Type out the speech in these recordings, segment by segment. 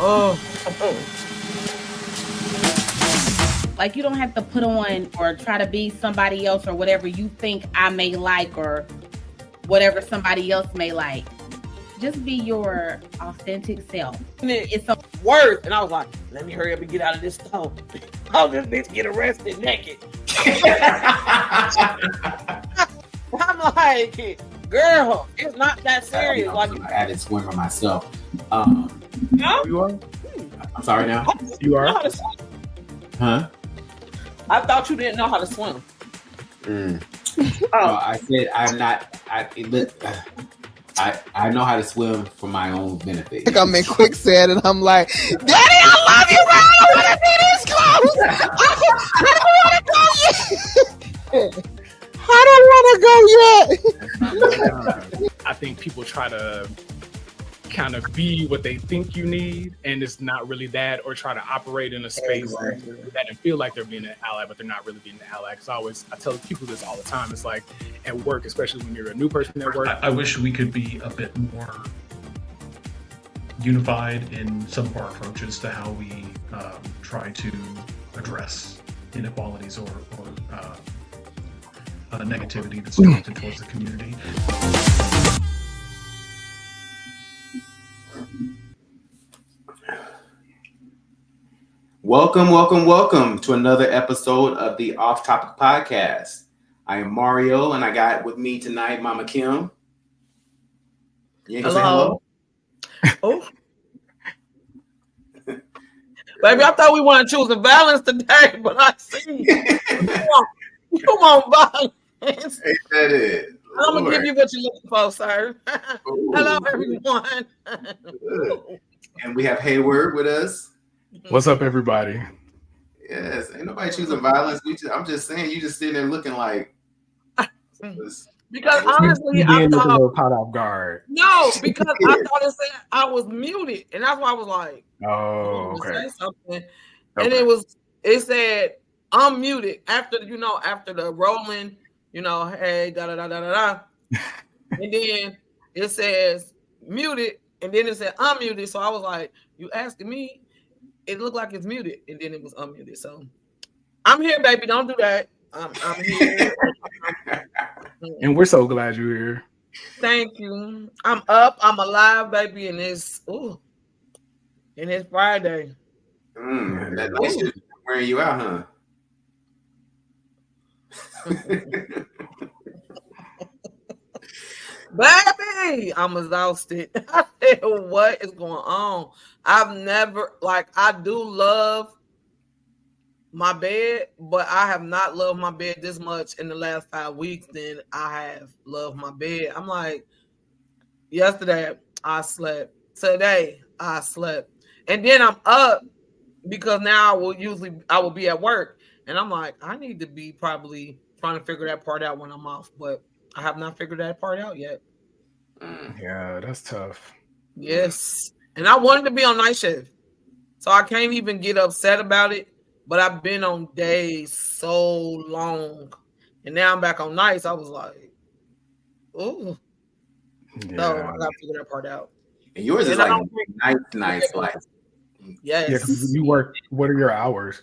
Oh. Like, you don't have to put on or try to be somebody else or whatever you think I may like or whatever somebody else may like. Just be your authentic self. It's a worse. And I was like, let me hurry up and get out of this store. I'll this bitch get arrested naked. I'm like, girl, it's not that serious. Like, I added swimmer myself. You are? I'm sorry now. You are? Huh? I thought you didn't know how to swim. I said I'm not. I know how to swim for my own benefit. Like I'm in quicksand and I'm like, Daddy, I love you, bro. I want to be this close. I don't want to go yet. I think people try to kind of be what they think you need, and it's not really that, or try to operate in a space that and feel like they're being an ally, but they're not really being an ally. Because I tell people this all the time. It's like at work, especially when you're a new person at work. I wish we could be a bit more unified in some of our approaches to how we try to address inequalities or negativity that's directed towards the community. Welcome to another episode of the Off Topic Podcast. I am Mario, and I got with me tonight Mama Kim. You ain't gonna Hello. say hello? Oh. Baby, I thought we weren't choosing violence today, but I see you want violence. Ain't that it? I'm going to give you what you're looking for, sir. Hello, everyone. And we have Hayward with us. What's up, everybody? Yes, ain't nobody choosing violence. I'm just saying, you just sitting there looking like. Because honestly, I thought caught off guard. No, because I thought it said I was muted, and that's why I was like, "Oh, okay." Say something. And it said unmuted after the rolling, hey da da da da da, and then it says muted, and then it said unmuted. So I was like, "You asking me?" It looked like it's muted, and then it was unmuted. So I'm here, baby. Don't do that. I'm here. And we're so glad you're here. Thank you. I'm up. I'm alive, baby, and it's Friday. That night shift wearing you out, huh? Baby, I'm exhausted. I said, what is going on? I do love my bed, but I have not loved my bed this much in the last 5 weeks than I have loved my bed. I'm like, yesterday I slept. Today I slept. And then I'm up because now I will be at work. And I'm like, I need to be probably trying to figure that part out when I'm off. But I have not figured that part out yet. Yeah, that's tough. Yes. And I wanted to be on night shift. So I can't even get upset about it. But I've been on days so long. And now I'm back on nights. I was like, ooh. Yeah. So I got to figure that part out. And yours is like nice. Like, yes. Yeah, because you work, what are your hours?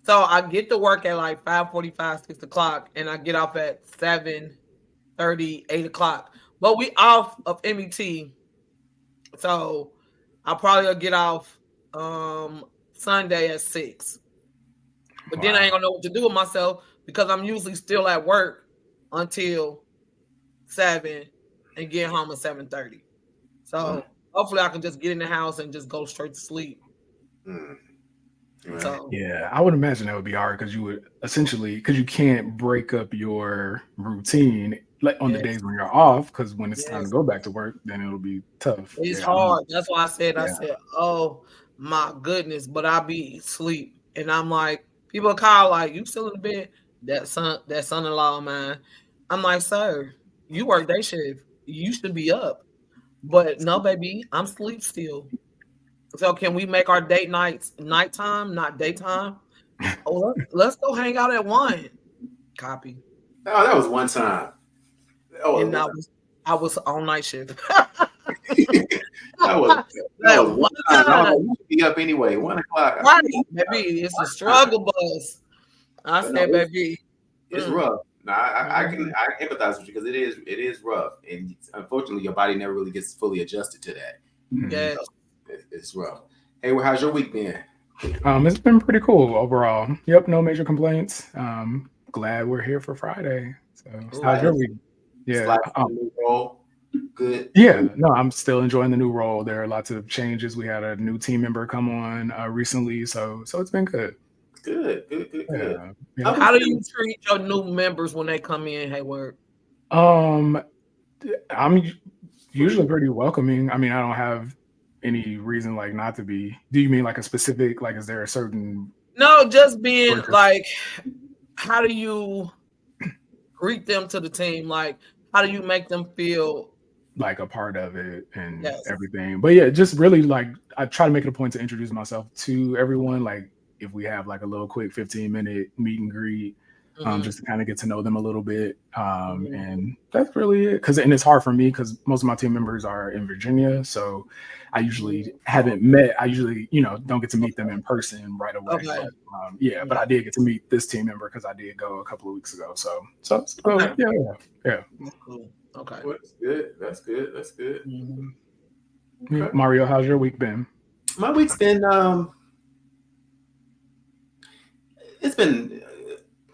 So I get to work at like 5:45, 6 o'clock. And I get off at 7:30, 8 o'clock. But we off of MET. So I probably will get off Sunday at 6. But then I ain't gonna know what to do with myself because I'm usually still at work until 7 and get home at 7:30. So hopefully I can just get in the house and just go straight to sleep. So yeah, I would imagine that would be hard because you would essentially because you can't break up your routine like on the days when you're off, because when it's time to go back to work, then it'll be tough. It's hard. That's why I said, oh my goodness, but I be asleep. And I'm like, people call like, you still in the bed? That son-in-law of mine. I'm like, sir, you work day shift. You should be up. But no, baby, I'm asleep still. So can we make our date nights nighttime, not daytime? Oh, let's go hang out at 1. Copy. Oh, that was one time. And I was on night shift. That was one time. You should be up anyway. 1 o'clock. Right, baby, it's a struggle bus. I But said, no, baby, it's rough. No, I empathize with you because it is rough, and unfortunately, your body never really gets fully adjusted to that. yes. It's rough. Hey, well, how's your week been? It's been pretty cool overall. Yep, no major complaints. Glad we're here for Friday. So how's your week? Yeah. New role. Good. Yeah, no, I'm still enjoying the new role. There are lots of changes. We had a new team member come on recently, so it's been good. Good. Yeah. How do you treat your new members when they come in, Hayward? I'm usually pretty welcoming. I mean, I don't have any reason like not to be. Do you mean like a specific, like, is there a certain? No, just being like, how do you greet them to the team? Like, how do you make them feel like a part of it and everything? But yeah, just really like, I try to make it a point to introduce myself to everyone. Like, if we have like a little quick 15-minute meet and greet, just to kind of get to know them a little bit. And that's really it. And it's hard for me because most of my team members are in Virginia. So I usually haven't met, I usually, don't get to meet them in person right away. Okay. But, but I did get to meet this team member because I did go a couple of weeks ago. So Okay. yeah. That's cool. Okay. Well, that's good. Mm-hmm. Okay. Mario, how's your week been? My week's been it's been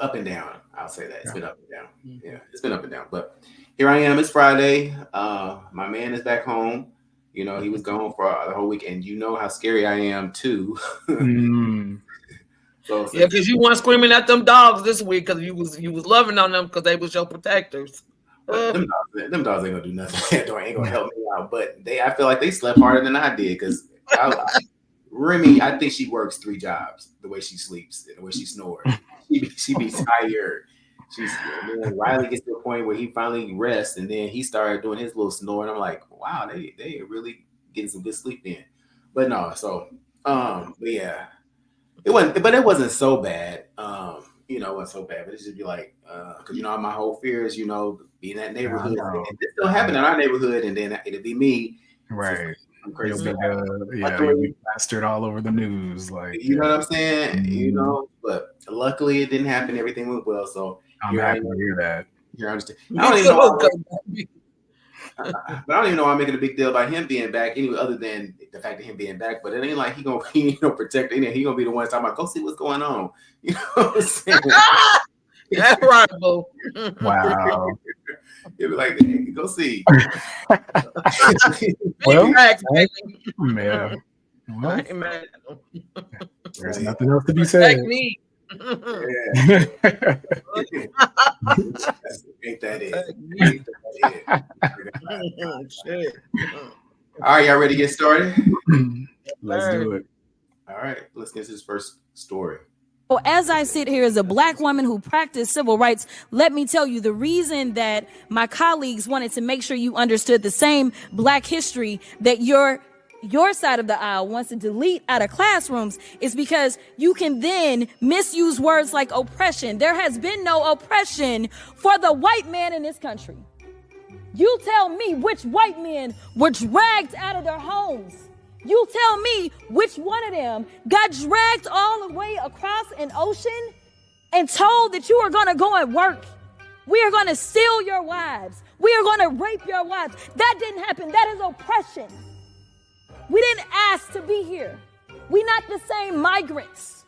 up and down. I'll say that. It's been up and down. Yeah, it's been up and down. But here I am. It's Friday. My man is back home. He was gone for the whole week, and you know how scary I am too. So yeah, because you weren't screaming at them dogs this week because you was loving on them because they was your protectors. Them dogs ain't gonna do nothing. They ain't gonna help me out. But I feel like they slept harder than I did because Remy, I think she works 3 jobs. The way she sleeps, the way she snores, she be tired. Riley gets to a point where he finally rests, and then he started doing his little snore, and I'm like, wow, they are really getting some good sleep in. But no, so but yeah, it wasn't so bad. It wasn't so bad, but it should be like, because my whole fear is, be in that neighborhood. And this still happen in our neighborhood, and then it'll be me. Right. I'm crazy. You'll be plastered all over the news. Like, you know what I'm saying? But luckily it didn't happen. Everything went well. So I'm happy to hear that. You understand? I don't even know. But I don't even know why I'm making a big deal about him being back anyway, other than the fact of him being back. But it ain't like he gonna protect it. He gonna be the one talking about, go see what's going on. You know what I'm saying? That's right, boo. Wow. He'll be like, hey, go see. Well, yeah. Well, there's nothing else to be said. Me. Yeah. Ain't that it? Shit. All right, y'all ready to get started? Let's do it. All right, let's get this first story. Well, as I sit here as a Black woman who practiced civil rights, let me tell you the reason that my colleagues wanted to make sure you understood the same Black history that your side of the aisle wants to delete out of classrooms is because you can then misuse words like oppression. There has been no oppression for the white man in this country. You tell me which white men were dragged out of their homes. You tell me which one of them got dragged all the way across an ocean and told that you are going to go and work. We are going to steal your wives. We are going to rape your wives. That didn't happen. That is oppression. We didn't ask to be here. We not the same migrants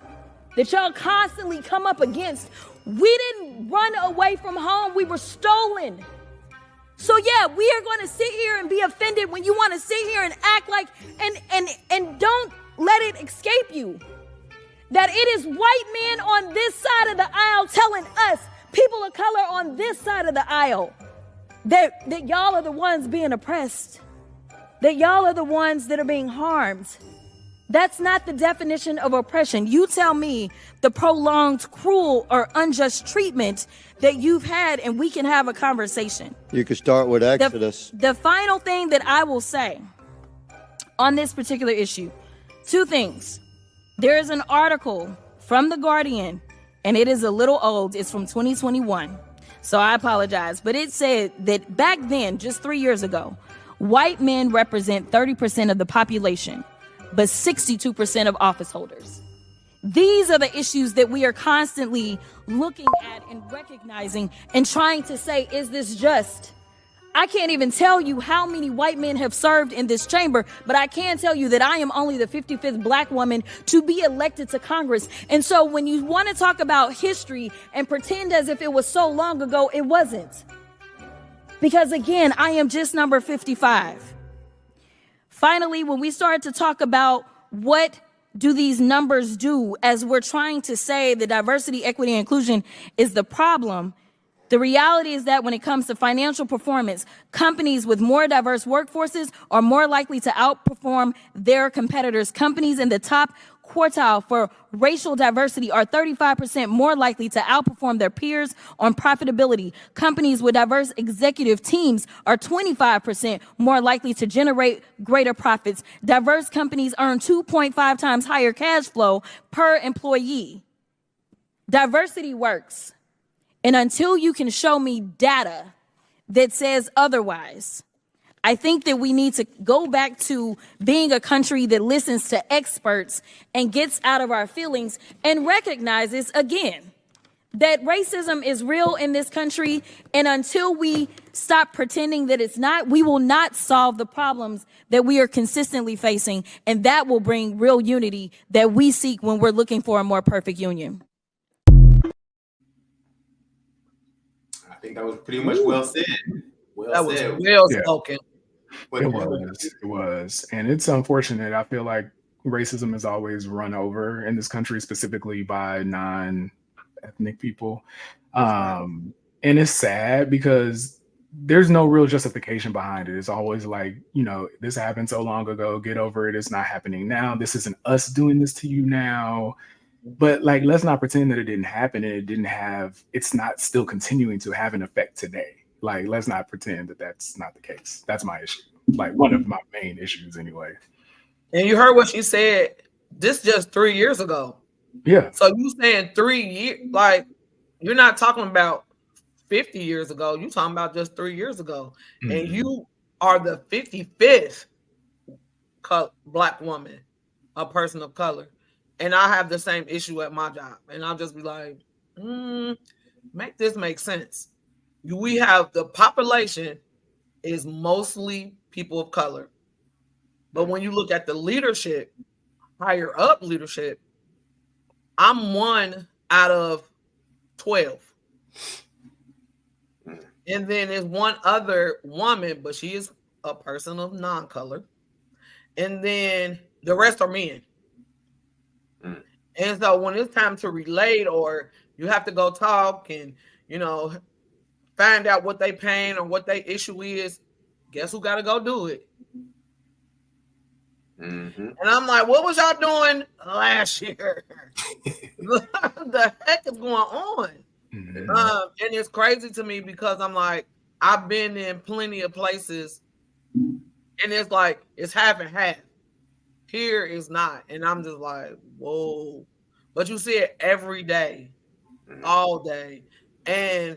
that y'all constantly come up against. We didn't run away from home. We were stolen. So yeah, we are going to sit here and be offended when you want to sit here and act like, and don't let it escape you that it is white men on this side of the aisle telling us, people of color on this side of the aisle, that y'all are the ones being oppressed, that y'all are the ones that are being harmed. That's not the definition of oppression. You tell me the prolonged, cruel, or unjust treatment that you've had, and we can have a conversation. You could start with Exodus. The final thing that I will say on this particular issue, 2 things. There is an article from The Guardian, and it is a little old. It's from 2021. So I apologize. But it said that back then, just 3 years ago, White men represent 30% of the population, but 62% of office holders. These are the issues that we are constantly looking at and recognizing and trying to say, is this just? I can't even tell you how many white men have served in this chamber, but I can tell you that I am only the 55th black woman to be elected to Congress. And so when you want to talk about history and pretend as if it was so long ago, it wasn't. Because again, I am just number 55. Finally, when we start to talk about what do these numbers do as we're trying to say that diversity, equity, and inclusion is the problem, the reality is that when it comes to financial performance, companies with more diverse workforces are more likely to outperform their competitors. Companies in the top quartile for racial diversity are 35% more likely to outperform their peers on profitability. Companies with diverse executive teams are 25% more likely to generate greater profits. Diverse companies earn 2.5 times higher cash flow per employee. Diversity works. And until you can show me data that says otherwise, I think that we need to go back to being a country that listens to experts and gets out of our feelings and recognizes, again, that racism is real in this country. And until we stop pretending that it's not, we will not solve the problems that we are consistently facing. And that will bring real unity that we seek when we're looking for a more perfect union. I think that was pretty much well said. That was well spoken. It was. And it's unfortunate. I feel like racism is always run over in this country, specifically by non-ethnic people. And it's sad because there's no real justification behind it. It's always like, you know, this happened so long ago, get over it. It's not happening now. This isn't us doing this to you now. But like, let's not pretend that it didn't happen and it's not still continuing to have an effect today. Like, let's not pretend that that's not the case. That's my issue. Like, one of my main issues anyway. And you heard what she said. This just 3 years ago. Yeah. So you saying 3 years, like, you're not talking about 50 years ago. You're talking about just 3 years ago. Mm-hmm. And you are the 55th black woman, a person of color. And I have the same issue at my job. And I'll just be like, make this make sense. We have the population is mostly people of color. But when you look at the leadership, higher up leadership, I'm 1 out of 12. And then there's one other woman, but she is a person of non-color. And then the rest are men. And so when it's time to relate or you have to go talk and, you know, find out what they paying or what their issue is, guess who got to go do it? Mm-hmm. And I'm like, what was y'all doing last year? The heck is going on? Mm-hmm. And it's crazy to me because I'm like, I've been in plenty of places and it's like, it's half and half. Here is not. And I'm just like, whoa. But you see it every day, all day. And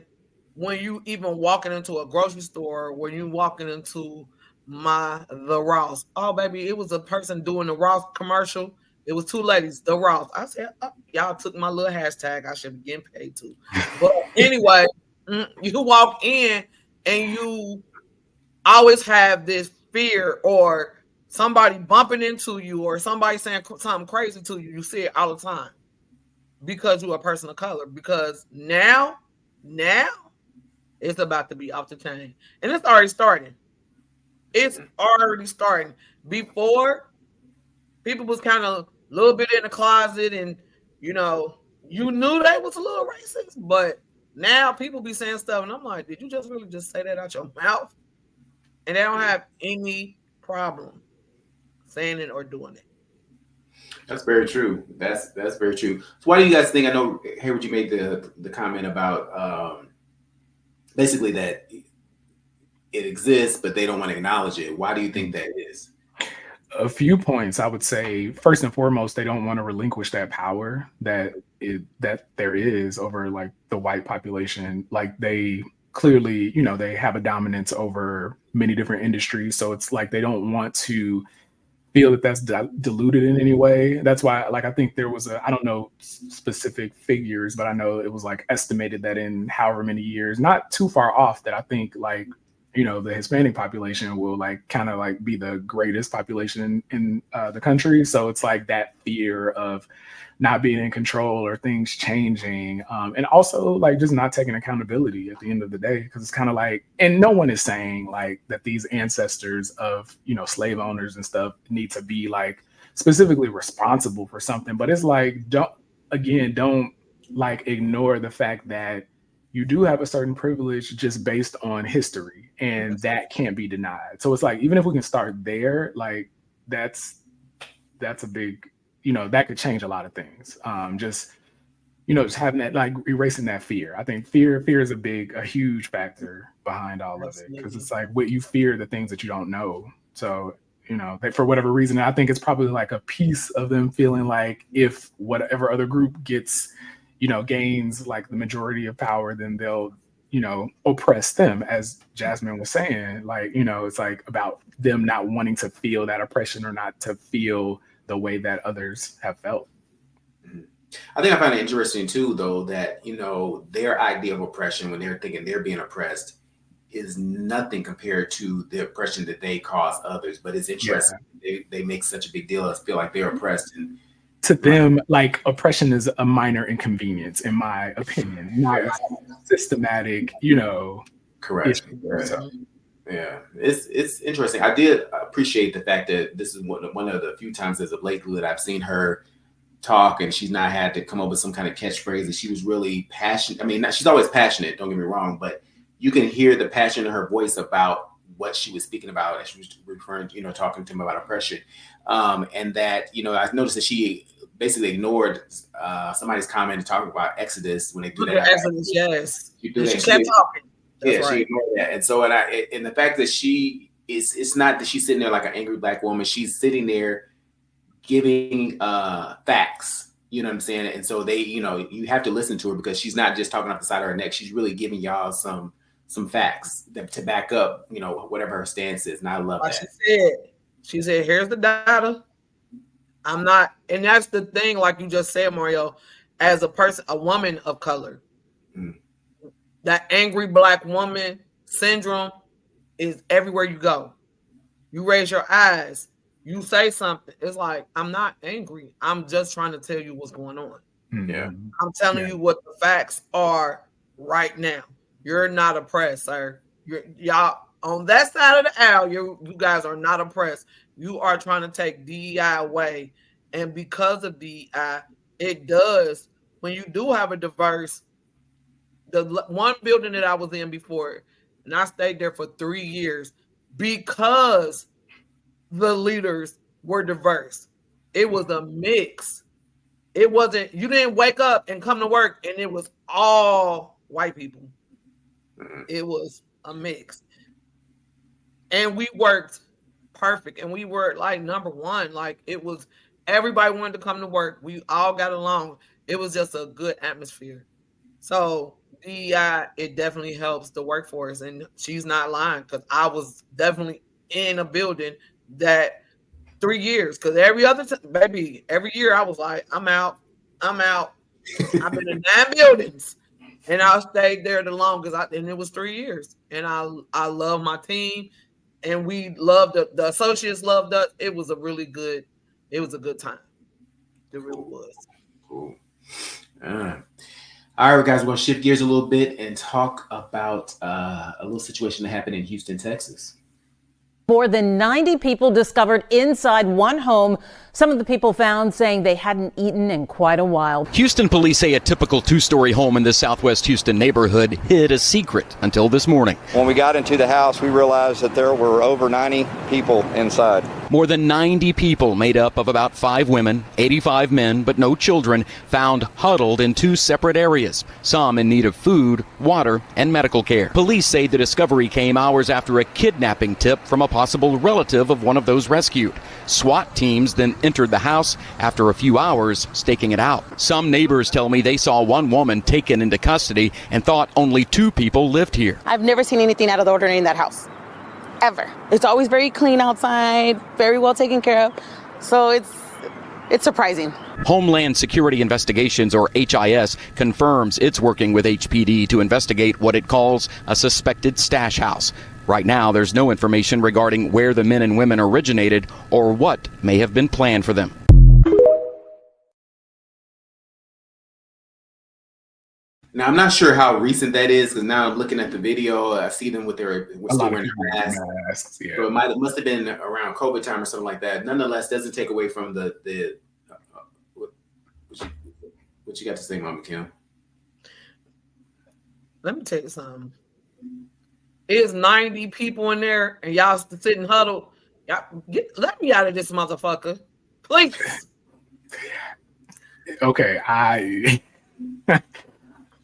when you even walking into a grocery store, when you walking into the Ross, oh, baby, it was a person doing the Ross commercial. It was 2 ladies, the Ross. I said, oh, y'all took my little hashtag. I should be getting paid too. But anyway, you walk in and you always have this fear or somebody bumping into you or somebody saying something crazy to you. You see it all the time because you're a person of color. Because now it's about to be off the chain. And it's already starting. It's already starting. Before, people was kind of a little bit in the closet and, you know, you knew they was a little racist. But now people be saying stuff and I'm like, did you just really just say that out your mouth? And they don't have any problem saying it or doing it. That's very true. That's very true. So why do you guys think, I know, Hayward, you made the comment about basically that it exists, but they don't want to acknowledge it. Why do you think that is? A few points. I would say, first and foremost, they don't want to relinquish that power that there is over like the white population. Like they clearly, you know, they have a dominance over many different industries. So it's like they don't want to feel that that's diluted in any way. That's why, like, I think there was I don't know specific figures, but I know it was like estimated that in however many years, not too far off, that I think like, you know, the Hispanic population will like kind of like be the greatest population in the country. So it's like that fear of not being in control or things changing. And also like just not taking accountability at the end of the day. Cause it's kind of like, and no one is saying like that these ancestors of, you know, slave owners and stuff need to be like specifically responsible for something, but it's like, don't like ignore the fact that you do have a certain privilege just based on history, and that can't be denied. So it's like, even if we can start there, like that's a big, you know, that could change a lot of things. Just, you know, just having that, like erasing that fear. I think fear is a huge factor behind all of it, because it's like what you fear, the things that you don't know. So, you know, for whatever reason, I think it's probably like a piece of them feeling like if whatever other group gets, you know, gains like the majority of power, then they'll, you know, oppress them, as Jasmine was saying. Like, you know, it's like about them not wanting to feel that oppression or not to feel the way that others have felt. I think I find it interesting too, though, that, you know, their idea of oppression when they're thinking they're being oppressed is nothing compared to the oppression that they cause others. But it's interesting. Yeah. They make such a big deal of feel like they're oppressed, and to them, like oppression is a minor inconvenience, in my opinion, not systematic, you know. Correct. So, yeah, it's interesting. I did appreciate the fact that this is one of the few times as of lately that I've seen her talk, and she's not had to come up with some kind of catchphrase. And she was really passionate. I mean, she's always passionate, don't get me wrong, but you can hear the passion in her voice about what she was speaking about as she was referring, you know, talking to him about oppression. And that, you know, I noticed that she basically ignored somebody's comment and talking about Exodus when they do that. Exodus, yes. She kept talking. That's right. She ignored that. And so, and the fact that it's not that she's sitting there like an angry Black woman. She's sitting there giving facts. You know what I'm saying? And so they, you know, you have to listen to her because she's not just talking off the side of her neck. She's really giving y'all some facts to back up, you know, whatever her stance is. And I love that. She said, here's the data. I'm not, and that's the thing, like you just said, Mario, as a person, a woman of color, that angry Black woman syndrome is everywhere you go. You raise your eyes, you say something. It's like, I'm not angry. I'm just trying to tell you what's going on. Yeah. I'm telling you what the facts are right now. You're not oppressed, sir. Y'all on that side of the aisle, you guys are not oppressed. You are trying to take DEI away. And because of DEI, it does, when you do have a diverse, the one building that I was in before, and I stayed there for 3 years because the leaders were diverse. It was a mix. It wasn't, you didn't wake up and come to work and it was all white people. It was a mix. And we worked perfect. And we were like number one. Like it was, everybody wanted to come to work. We all got along. It was just a good atmosphere. So DEI, it definitely helps the workforce. And she's not lying, because I was definitely in a building that 3 years, because every year I was like, I'm out. I've been in 9 buildings, and I stayed there the longest. And it was 3 years. And I love my team, and we loved the associates loved us. It was a good time. It really was. Cool. All right, guys, we're going to shift gears a little bit and talk about a little situation that happened in Houston, Texas. More than 90 people discovered inside one home. Some of the people found saying they hadn't eaten in quite a while. Houston police say a typical 2-story home in the southwest Houston neighborhood hid a secret until this morning. When we got into the house, we realized that there were over 90 people inside. More than 90 people, made up of about 5 women, 85 men, but no children, found huddled in 2 separate areas, some in need of food, water, and medical care. Police say the discovery came hours after a kidnapping tip from a possible relative of one of those rescued. SWAT teams then entered the house after a few hours, staking it out. Some neighbors tell me they saw one woman taken into custody and thought only 2 people lived here. I've never seen anything out of the ordinary in that house. ever. It's always very clean outside, very well taken care of. So it's surprising. Homeland Security Investigations, or HIS, confirms it's working with HPD to investigate what it calls a suspected stash house. Right now, there's no information regarding where the men and women originated or what may have been planned for them. Now, I'm not sure how recent that is because now I'm looking at the video. I see them with their wearing masks. Yeah. So it must have been around COVID time or something like that. Nonetheless, doesn't take away from the what you got to say, Mama Kim? Let me tell you something. It's 90 people in there, and y'all sitting huddled. Let me out of this motherfucker, please. Okay,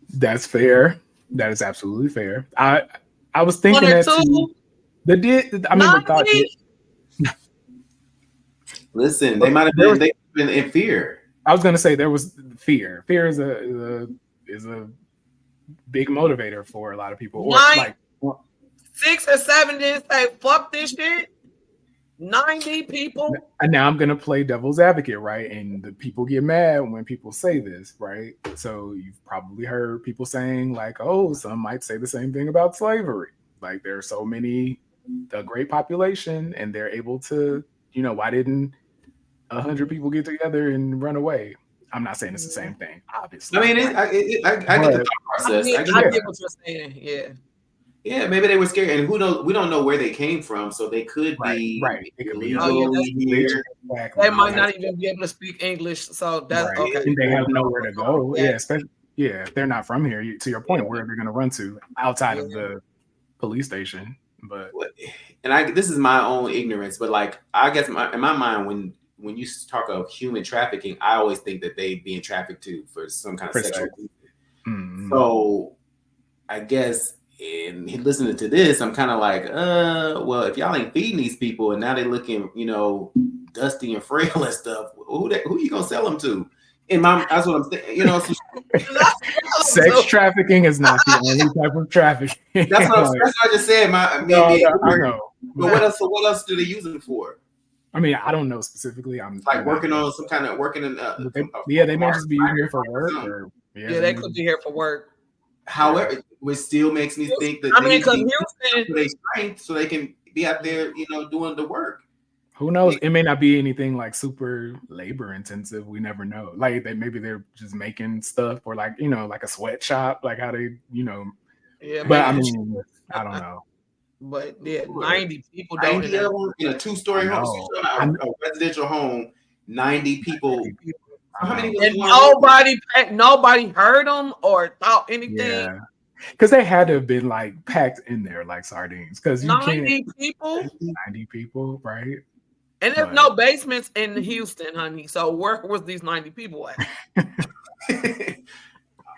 that's fair. That is absolutely fair. I was thinking that too. Listen, they might have been in fear. I was gonna say there was fear. Fear is a big motivator for a lot of people. Or 6 or 7 didn't say fuck this shit. 90 people. And now I'm gonna play devil's advocate, right? And the people get mad when people say this, right? So you've probably heard people saying like, "Oh, some might say the same thing about slavery." Like there are so many, a great population, and they're able to, why didn't 100 people get together and run away? I'm not saying it's the same thing, obviously. I mean, I get the thought process. I get what you're saying. Yeah. Yeah, maybe they were scared, and who knows? We don't know where they came from, so they could be right. It could be here. They might not even be able to speak English, so that's okay. And they have nowhere to go. Yeah, especially if they're not from here. To your point, where are they going to run to outside of the police station? But this is my own ignorance, but like I guess in my mind, when you talk of human trafficking, I always think that they being trafficked too for some kind of sexual. Mm-hmm. So I guess. And listening to this, I'm kind of like, well, if y'all ain't feeding these people and now they looking, dusty and frail and stuff, who you gonna sell them to? That's what I'm saying. Sex trafficking is not the only type of trafficking. That's what I just said. I know. But what else do they use it for? I mean, I don't know specifically. I'm like working on some kind of working in. They may just be here for work, or they could be here for work. However, which still makes me think that so they can be out there, doing the work. Who knows? It may not be anything like super labor intensive. We never know. Like maybe they're just making stuff, or like like a sweatshop, like how they Yeah, but I mean, I don't know. But 90 people. 90 of them in a 2-story home, a residential home. 90 people. How many? And nobody heard them or thought anything. Yeah, because they had to have been like packed in there like sardines. Because 90 people, 90 people, right? And there's no basements in Houston, honey. So where was these 90 people at?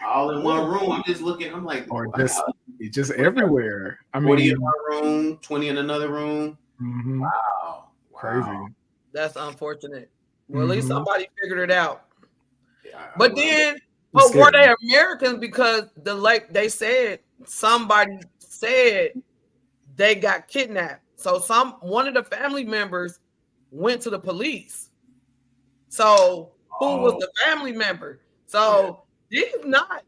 All in one room. I'm just looking. I'm like, or just everywhere. I mean, 40 in one room, 20 in another room. Mm-hmm. Wow, crazy. That's unfortunate. Well, at least somebody figured it out. But then, were they Americans? Because somebody said they got kidnapped. So one of the family members went to the police. So who was the family member? So these not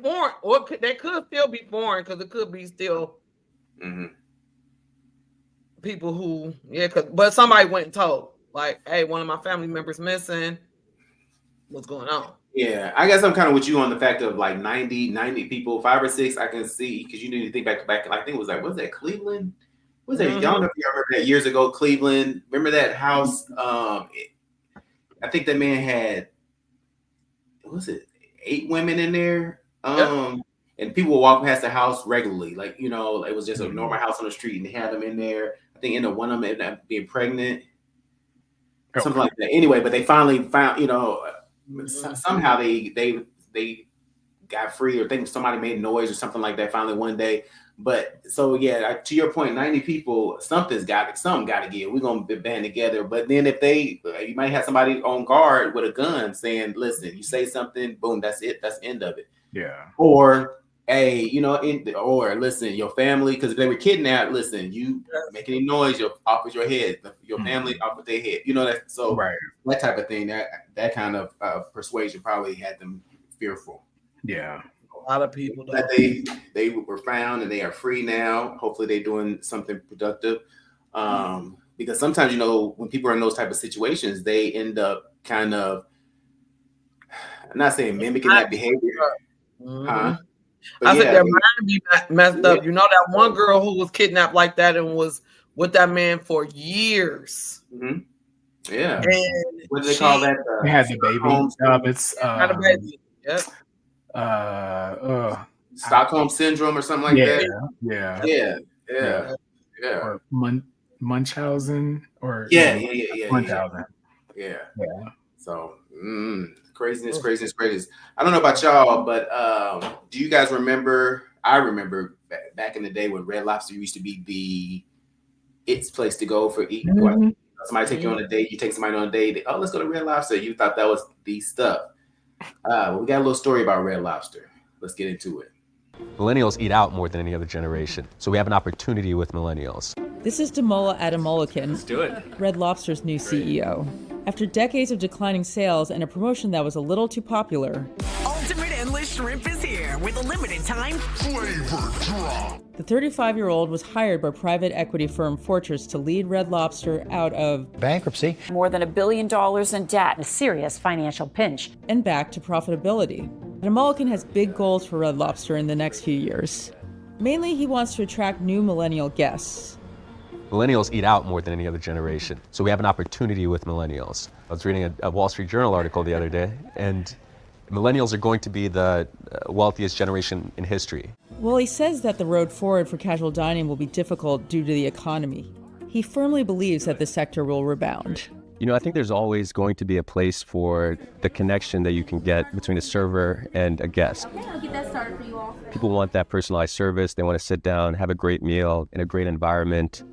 foreign, or they could still be foreign because it could be still people who but somebody went and told like, hey, one of my family members missing. What's going on? Yeah, I guess I'm kind of with you on the fact of like 90 people, 5 or 6. I can see because you need to think back. I think it was like, was that Cleveland? Was that? Y'all know if you remember that years ago, Cleveland. Remember that house? I think that man had, was it 8 women in there? And people would walk past the house regularly, like it was just a normal house on the street, and they had them in there. I think one of them ended up being pregnant, something like that. Anyway, but they finally found, somehow they got free, or think somebody made noise or something like that finally one day. But so to your point, 90 people, something got to give. We're gonna band together. But then if you might have somebody on guard with a gun saying, listen, you say something, boom, that's it, that's the end of it. Yeah. Or hey, you know, or listen, your family, because if they were kidnapped, listen, you make any noise, you're off with your head, your family off with their head. You know that, so that type of thing, that kind of persuasion probably had them fearful. Yeah, a lot of people that they were found and they are free now. Hopefully, they're doing something productive. Because sometimes, you know, when people are in those type of situations, they end up kind of, I'm not saying mimicking that behavior, huh? But I said their mind be messed up. You know that one girl who was kidnapped like that and was with that man for years. Yeah. And what do they call that? Has a baby. It's had a baby. Yep. Stockholm syndrome or something like that. Yeah. Or Munchausen or Munchausen. Yeah. So craziness. I don't know about y'all, but do you guys remember? I remember back in the day when Red Lobster used to be its place to go for eating. Somebody take you on a date, you take somebody on a date. Oh, let's go to Red Lobster. You thought that was the stuff. Well, we got a little story about Red Lobster. Let's get into it. Millennials eat out more than any other generation, so we have an opportunity with millennials. This is Damola Adamolican, Let's do it. Red Lobster's new CEO. After decades of declining sales and a promotion that was a little too popular, Ultimate Endless Shrimp is here with a limited time flavor drop. the 35-year-old was hired by private equity firm Fortress to lead Red Lobster out of bankruptcy, more than $1 billion in debt, a serious financial pinch, and back to profitability. Adamolican has big goals for Red Lobster in the next few years. Mainly, he wants to attract new millennial guests. Millennials eat out more than any other generation, so we have an opportunity with millennials. I was reading a Wall Street Journal article the other day, and millennials are going to be the wealthiest generation in history. Well, he says that the road forward for casual dining will be difficult due to the economy. He firmly believes that the sector will rebound. You know, I think there's always going to be a place for the connection that you can get between a server and a guest. Okay, I'll get that started for you all. People want that personalized service. They want to sit down, have a great meal in a great environment.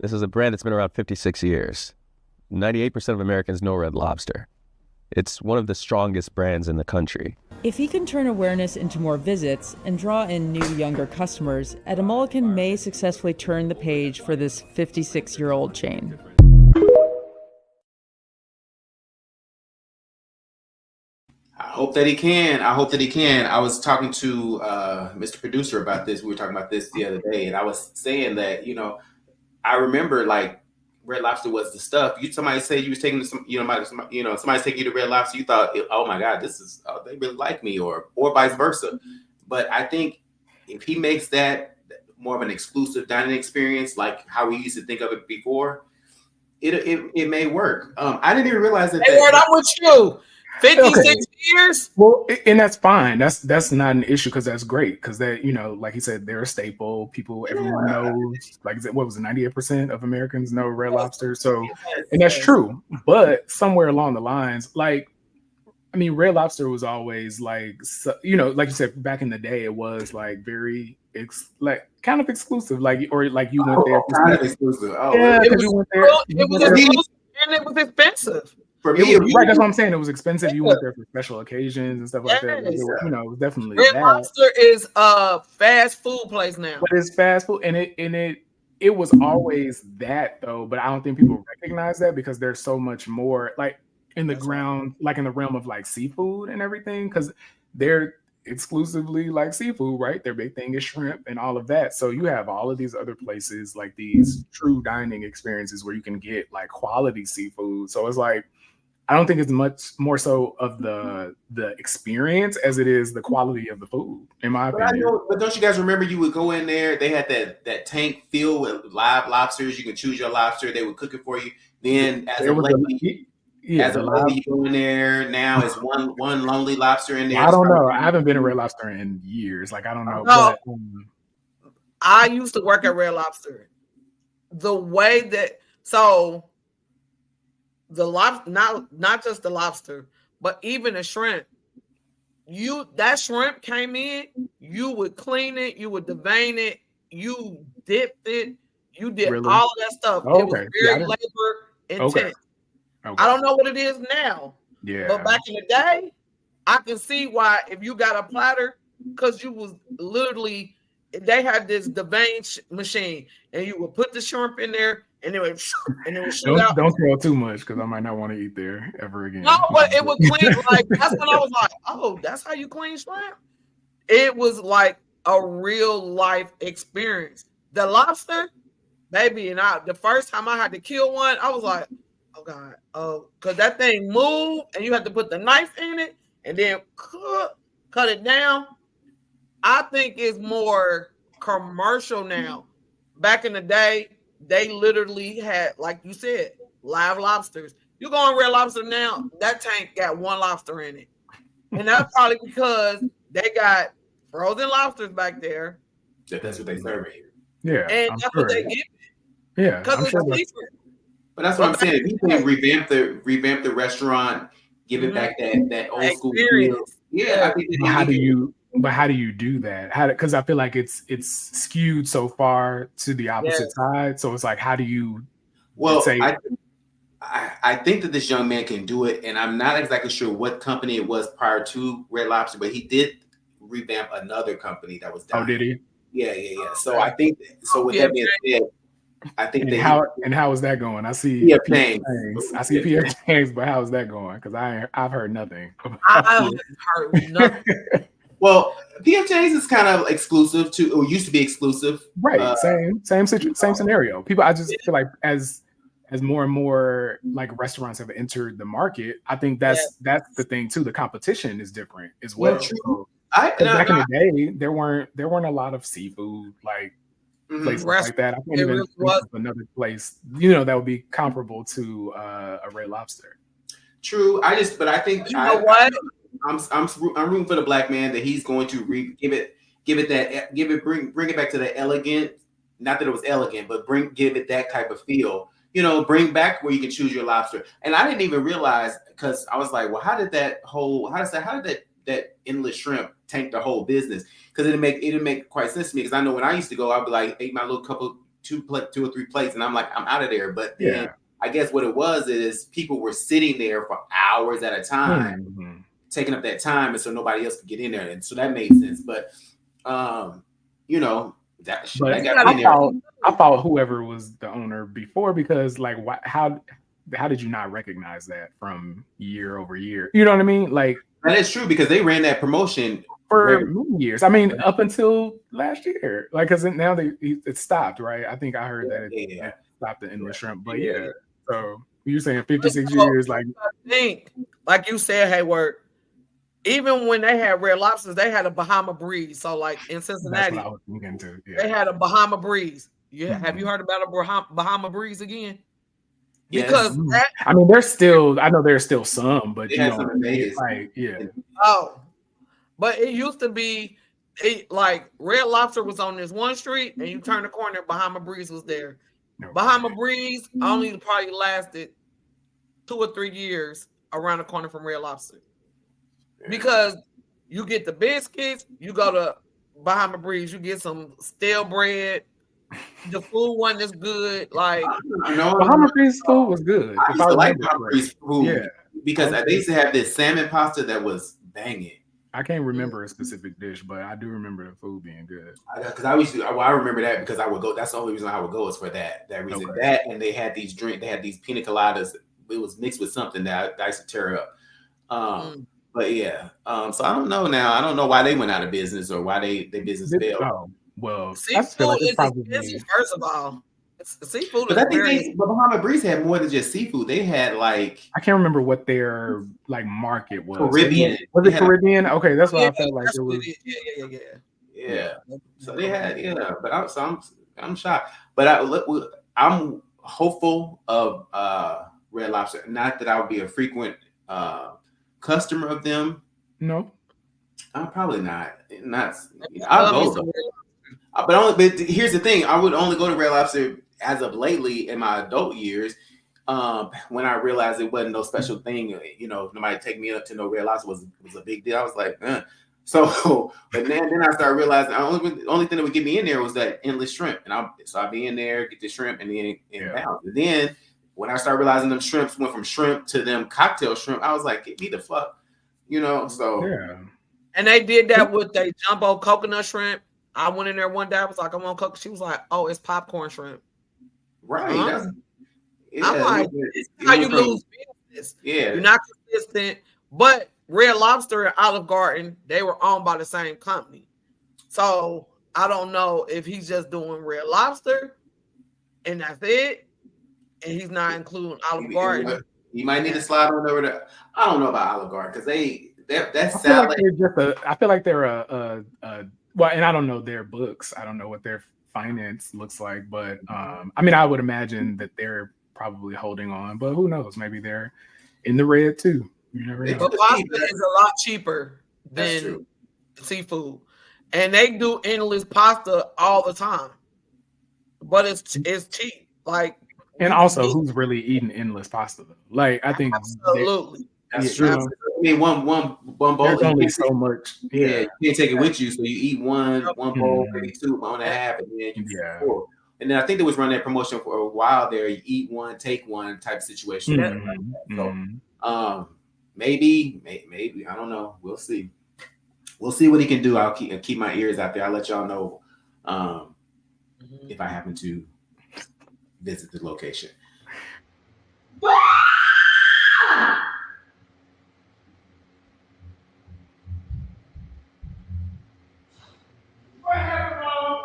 This is a brand that's been around 56 years. 98% of Americans know Red Lobster. It's one of the strongest brands in the country. If he can turn awareness into more visits and draw in new, younger customers, Adamolican may successfully turn the page for this 56-year-old chain. I hope that he can. I was talking to Mr. Producer about this. We were talking about this the other day, and I was saying that, you know, I remember like Red Lobster was the stuff. Somebody said you was taking some, somebody's taking you to Red Lobster. You thought, oh my God, they really like me, or vice versa. But I think if he makes that more of an exclusive dining experience, like how we used to think of it before, it may work. I didn't even realize that. Hayward, I'm with you. 56 years. Well, and that's fine. That's not an issue, because that's great, because that, you know, like he said, they're a staple. People, everyone knows. Like, what was it? 98% of Americans know Red Lobster. So, and that's true. But somewhere along the lines, like, I mean, Red Lobster was always like, you know, like you said, back in the day, it was like very, like kind of exclusive, like, or like you went there. Kind of exclusive. Oh, yeah, it was, you went there. It was exclusive, and it was expensive. For me, right, that's what I'm saying. It was expensive. You went there for special occasions and stuff like that. Like, you know, it was definitely Red Lobster is a fast food place now. But it's fast food, and it was always that though. But I don't think people recognize that, because there's so much more like in the ground, like in the realm of like seafood and everything, because they're exclusively like seafood, right? Their big thing is shrimp and all of that. So you have all of these other places, like these true dining experiences where you can get like quality seafood. So it's like, I don't think it's much more so of the experience as it is the quality of the food, in my opinion. But don't you guys remember, you would go in there, they had that tank filled with live lobsters. You can choose your lobster. They would cook it for you. Then as a lady, you go in there, now it's one lonely lobster in there. I don't know. I haven't been to Red Lobster in years. Like, I don't know. But, I used to work at Red Lobster. The way that, so the lobster, not just the lobster, but even the shrimp. That shrimp came in, you would clean it, you would devein it, you dipped it, you did all of that stuff. Oh, it was very labor intense. I don't know what it is now. Yeah. But back in the day, I can see why if you got a platter because you was literally, they had this vein machine, and you would put the shrimp in there, and it would shoot out. Don't throw too much because I might not want to eat there ever again. No, but it would clean. Like that's when I was like, oh, that's how you clean shrimp. It was like a real life experience. The lobster, baby, and the first time I had to kill one, I was like, oh God, because that thing moved, and you had to put the knife in it, and then cut it down. I think it's more commercial now. Back in the day, they literally had, like you said, live lobsters. You go on Red Lobster now, that tank got one lobster in it. And that's probably because they got frozen lobsters back there. That's what they serve here. Yeah. And that's what they give. Yeah. Because it's cheaper. But that's what I'm saying. If you can revamp the restaurant, give it back that old school feel. Yeah. But how do you do that? Because I feel like it's skewed so far to the opposite side. So it's like, how do you? Well, I think that this young man can do it, and I'm not exactly sure what company it was prior to Red Lobster, but he did revamp another company that was dying. Oh, did he? Yeah. So I think so. With that being said, I think how is that going? I see PF I see PF Chang's, but how is that going? Because I've heard nothing. I heard nothing. Well, PF Chang's is kind of exclusive to, or used to be exclusive, right? Same scenario. People, I just feel like as more and more like restaurants have entered the market, I think that's the thing too. The competition is different as well. True. Back in the day, there weren't a lot of seafood like places like that. I can't even think of another place, that would be comparable to a Red Lobster. True. I think you know what? I'm rooting for the black man that he's going to bring it back to the elegant. Not that it was elegant, but give it that type of feel. Bring back where you can choose your lobster. And I didn't even realize, because I was like, well, how did that endless shrimp tank the whole business? Because it didn't make quite sense to me. Because I know when I used to go, I'd be like, ate my little two or three plates, and I'm like, I'm out of there. But then I guess what it was is people were sitting there for hours at a time, taking up that time, and so nobody else could get in there, and so that made sense. But that got me in there. I thought whoever was the owner before, because like, how did you not recognize that from year over year? You know what I mean? Like, that is true, because they ran that promotion for many years. I mean, up until last year, like, because now it stopped, right? I think I heard that it stopped the endless shrimp, but so you're saying 56 years, like, I think, like you said, Hayward, even when they had Red Lobsters, they had a Bahama Breeze. So, like in Cincinnati, that's what I was thinking too. Yeah. They had a Bahama Breeze. Have you heard about a Bahama Breeze again? Because I mean, there's still some, but Oh, but it used to be like Red Lobster was on this one street, and you turn the corner, Bahama Breeze was there. Bahama Breeze only probably lasted 2 or 3 years around the corner from Red Lobster. Because you get the biscuits, you go to Bahama Breeze, you get some stale bread. The food wasn't as good. Like Bahama Breeze food was good. I used to like Bahama Breeze food because they used to have this salmon pasta that was banging. I can't remember a specific dish, but I do remember the food being good. Because I remember that because I would go. That's the only reason I would go is for that reason. Okay. That, and they had these pina coladas. It was mixed with something that I used to tear up. But so I don't know now. I don't know why they went out of business or why they business failed. Oh, well, seafood is expensive, first of all. Seafood but I think Bahama Breeze had more than just seafood. They had like, I can't remember what their like market was. Caribbean. Was it Caribbean? Okay, that's what I felt like it was. Yeah. So they had but I'm shocked. But I'm hopeful of Red Lobster. Not that I would be a frequent customer of them. No, I'm probably not. I'll go though. But here's the thing: I would only go to Red Lobster as of lately in my adult years. When I realized it wasn't no special thing, nobody take me up to no Red Lobster was a big deal. I was like, So, but then I started realizing the only thing that would get me in there was that endless shrimp, and I'd be in there, get the shrimp, and then inbound. And then when I started realizing them shrimps went from shrimp to them cocktail shrimp, I was like, get me the fuck, So And they did that with their jumbo coconut shrimp. I went in there one day. I was like, I'm on coconut. She was like, oh, it's popcorn shrimp. Right. I'm like, it's how you lose business. Yeah. You're not consistent. But Red Lobster and Olive Garden, they were owned by the same company. So I don't know if he's just doing Red Lobster and that's it. And he's not including Olive Garden. You might need to slide on over to. I don't know about Olive Garden because that's I feel like they're well, and I don't know their books. I don't know what their finance looks like, but I mean, I would imagine that they're probably holding on, but who knows? Maybe they're in the red too. You never know. But pasta is a lot cheaper than seafood, and they do endless pasta all the time. But it's cheap, like. And also, who's really eating endless pasta though? Like, I think absolutely. That's true. I mean, one bowl. There's only so much. Yeah, you can't take it with you, so you eat one bowl, maybe two, one and a half, and then you four. And then I think there was running that promotion for a while there. You eat one, take one type situation. So, maybe I don't know. We'll see. We'll see what he can do. I'll keep my ears out there. I'll let y'all know if I happen to visit the location. What happened, Mom?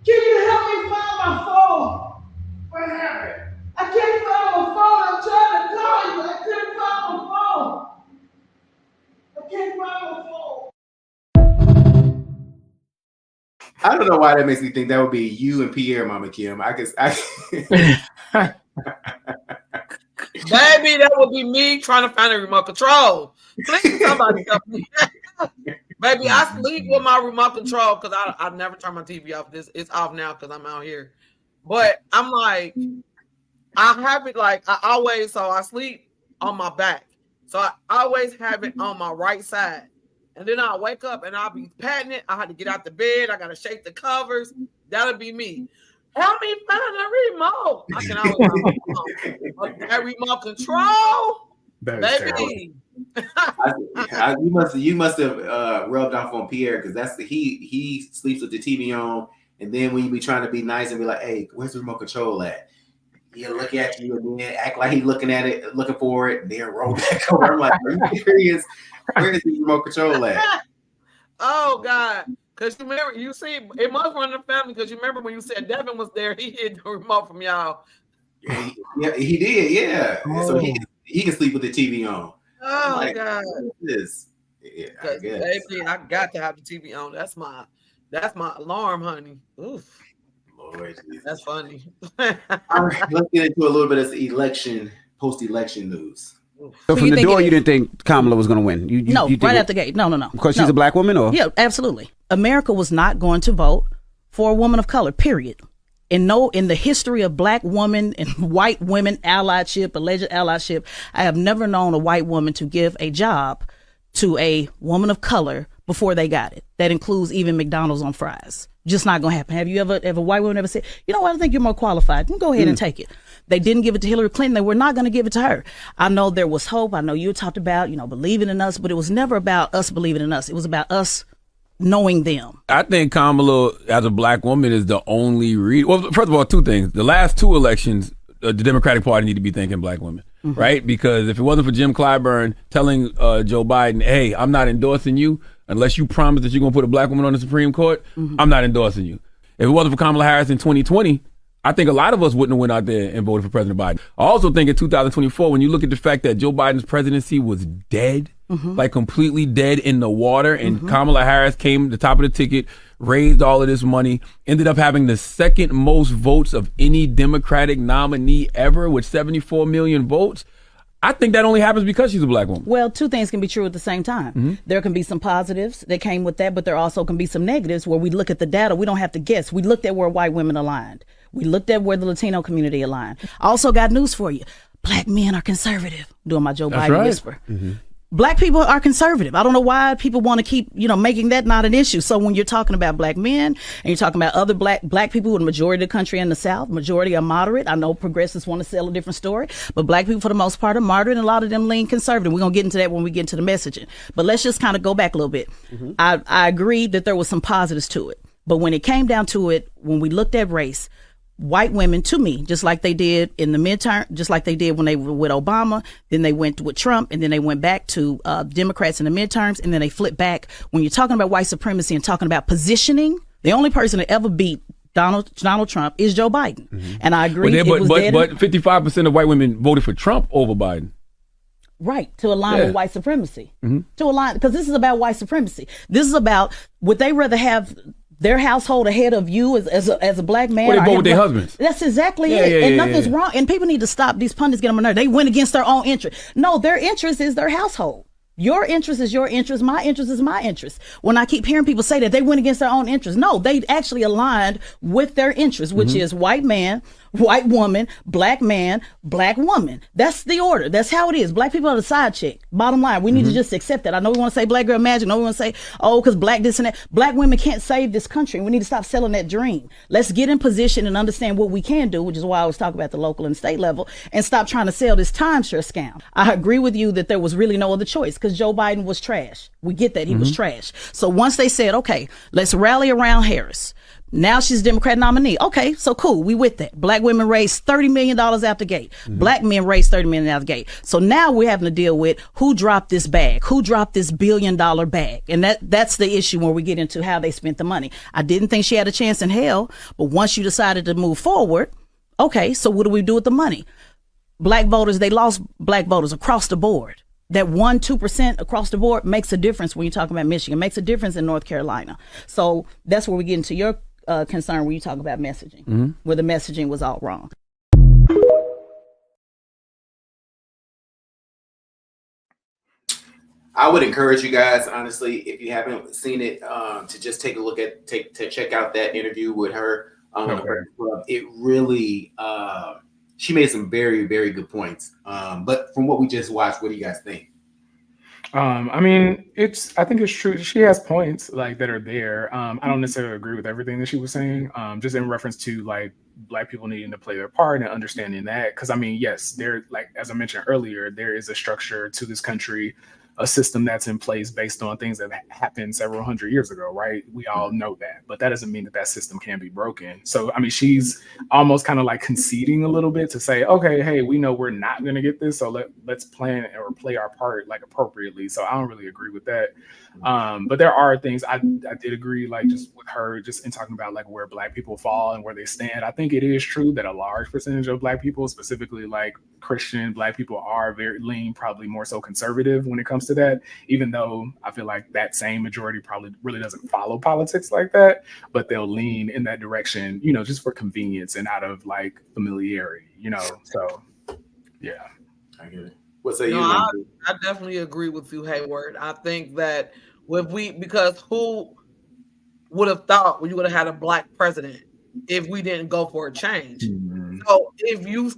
Can you help me find my phone? What happened? I can't find my phone. I'm trying to call you. I can't find my phone. I can't find my phone. I don't know why that makes me think that would be you and Pierre, Mama Kim. Baby, that would be me trying to find a remote control. Please, somebody help me. Baby, I sleep with my remote control because I never turn my TV off. It's off now because I'm out here. But I'm like, I have it like I sleep on my back. So I always have it on my right side. And then I'll wake up and I'll be patting it. I had to get out the bed. I got to shake the covers. That'll be me. Help me find a remote. I can always find my remote. That remote control, baby. You must have rubbed off on Pierre because he sleeps with the TV on, and then when you be trying to be nice and be like, "Hey, where's the remote control at?" He'll look at you and then act like he's looking at it, looking for it, and then roll back over. I'm like, "Are you serious? Where is the remote control at?" Oh God. Because you remember, you see, it must run in the family because you remember when you said Devin was there, he hid the remote from y'all. Yeah, he did, yeah. Oh. So he can sleep with the TV on. Oh, my God. This? Yeah, I guess. Baby, I got to have the TV on. That's my alarm, honey. Oof. Lord Jesus. That's funny. All right, let's get into a little bit of post-election news. So from the door, you didn't think Kamala was going to win? No, right out the gate. No. Because she's a black woman, or? Yeah, absolutely. America was not going to vote for a woman of color, period. In the history of black women and white women allyship, alleged allyship, I have never known a white woman to give a job to a woman of color before they got it. That includes even McDonald's on fries. Just not going to happen. Have you ever white woman ever said, you know what, I think you're more qualified. Then go ahead and take it. They didn't give it to Hillary Clinton. They were not going to give it to her. I know there was hope. I know you talked about, believing in us, but it was never about us believing in us. It was about us knowing them. I think Kamala, as a black woman, is the only reason. Well, first of all, two things. The last two elections, the Democratic Party need to be thanking black women, right? Because if it wasn't for Jim Clyburn telling Joe Biden, hey, I'm not endorsing you unless you promise that you're going to put a black woman on the Supreme Court, I'm not endorsing you. If it wasn't for Kamala Harris in 2020, I think a lot of us wouldn't have went out there and voted for President Biden. I also think in 2024, when you look at the fact that Joe Biden's presidency was dead, like completely dead in the water, and Kamala Harris came to the top of the ticket, raised all of this money, ended up having the second most votes of any Democratic nominee ever with 74 million votes. I think that only happens because she's a black woman. Well, two things can be true at the same time. There can be some positives that came with that, but there also can be some negatives where we look at the data. We don't have to guess. We looked at where white women aligned. We looked at where the Latino community aligned. I also got news for you. Black men are conservative. Doing my Joe Biden whisper. Black people are conservative. I don't know why people want to keep, making that not an issue. So when you're talking about black men and you're talking about other black people, who are the majority of the country in the South, majority are moderate. I know progressives want to sell a different story, but black people for the most part are moderate, and a lot of them lean conservative. We're going to get into that when we get into the messaging. But let's just kind of go back a little bit. Mm-hmm. I agree that there was some positives to it. But when it came down to it, when we looked at race, white women, to me, just like they did in the midterm, just like they did when they were with Obama, then they went with Trump, and then they went back to Democrats in the midterms, and then they flipped back. When you're talking about white supremacy and talking about positioning, the only person that ever beat Donald Trump is Joe Biden. Mm-hmm. And I agree. But 55% of white women voted for Trump over Biden. Right, to align with white supremacy. Mm-hmm. To align, because this is about white supremacy. This is about, would they rather have their household ahead of you as a black man? Or they vote with their husbands. That's exactly it. And nothing's wrong. And people need to stop. These pundits get on my nerve. They went against their own interest. No, their interest is their household. Your interest is your interest. My interest is my interest. When I keep hearing people say that they went against their own interest, no, they actually aligned with their interest, which is white man, white woman, black man, black woman. That's the order. That's how it is. Black people are the side chick. Bottom line, we need to just accept that. I know we want to say black girl magic. No, we want to say, because black this and that. Black women can't save this country. We need to stop selling that dream. Let's get in position and understand what we can do, which is why I was talking about the local and state level, and stop trying to sell this timeshare scam. I agree with you that there was really no other choice, because Joe Biden was trash. We get that. He was trash. So once they said, okay, let's rally around Harris. Now she's Democrat nominee. Okay, so cool. We with that. Black women raised $30 million out the gate. Black men raised $30 million out the gate. So now we're having to deal with who dropped this bag, who dropped this $1 billion bag. And that's the issue when we get into how they spent the money. I didn't think she had a chance in hell, but once you decided to move forward, okay, so what do we do with the money? Black voters, they lost black voters across the board. That 1-2% across the board makes a difference when you're talking about Michigan, makes a difference in North Carolina. So that's where we get into your concern when you talk about messaging, where the messaging was all wrong. I would encourage you guys, honestly, if you haven't seen it, to just take a look at, to check out that interview with her. It really, she made some very, very good points. But from what we just watched, what do you guys think? I mean, I think it's true. She has points like that are there. I don't necessarily agree with everything that she was saying. Just in reference to like black people needing to play their part and understanding that. Because I mean, yes, there, like as I mentioned earlier, there is a structure to this country, a system that's in place based on things that happened several hundred years ago, right? We all know that, but that doesn't mean that system can be broken. So, I mean, she's almost kind of like conceding a little bit to say, okay, hey, we know we're not going to get this, so let's plan or play our part like appropriately. So I don't really agree with that. But there are things I did agree, like just with her, just in talking about like where black people fall and where they stand. I think it is true that a large percentage of black people, specifically like Christian black people, are very lean, probably more so conservative when it comes to that, even though I feel like that same majority probably really doesn't follow politics like that, but they'll lean in that direction, you know, just for convenience and out of like familiarity, you know. So yeah, I get it. What say you? I definitely agree with you, Hayward. I think that because who would have thought you would have had a black president if we didn't go for a change? So if you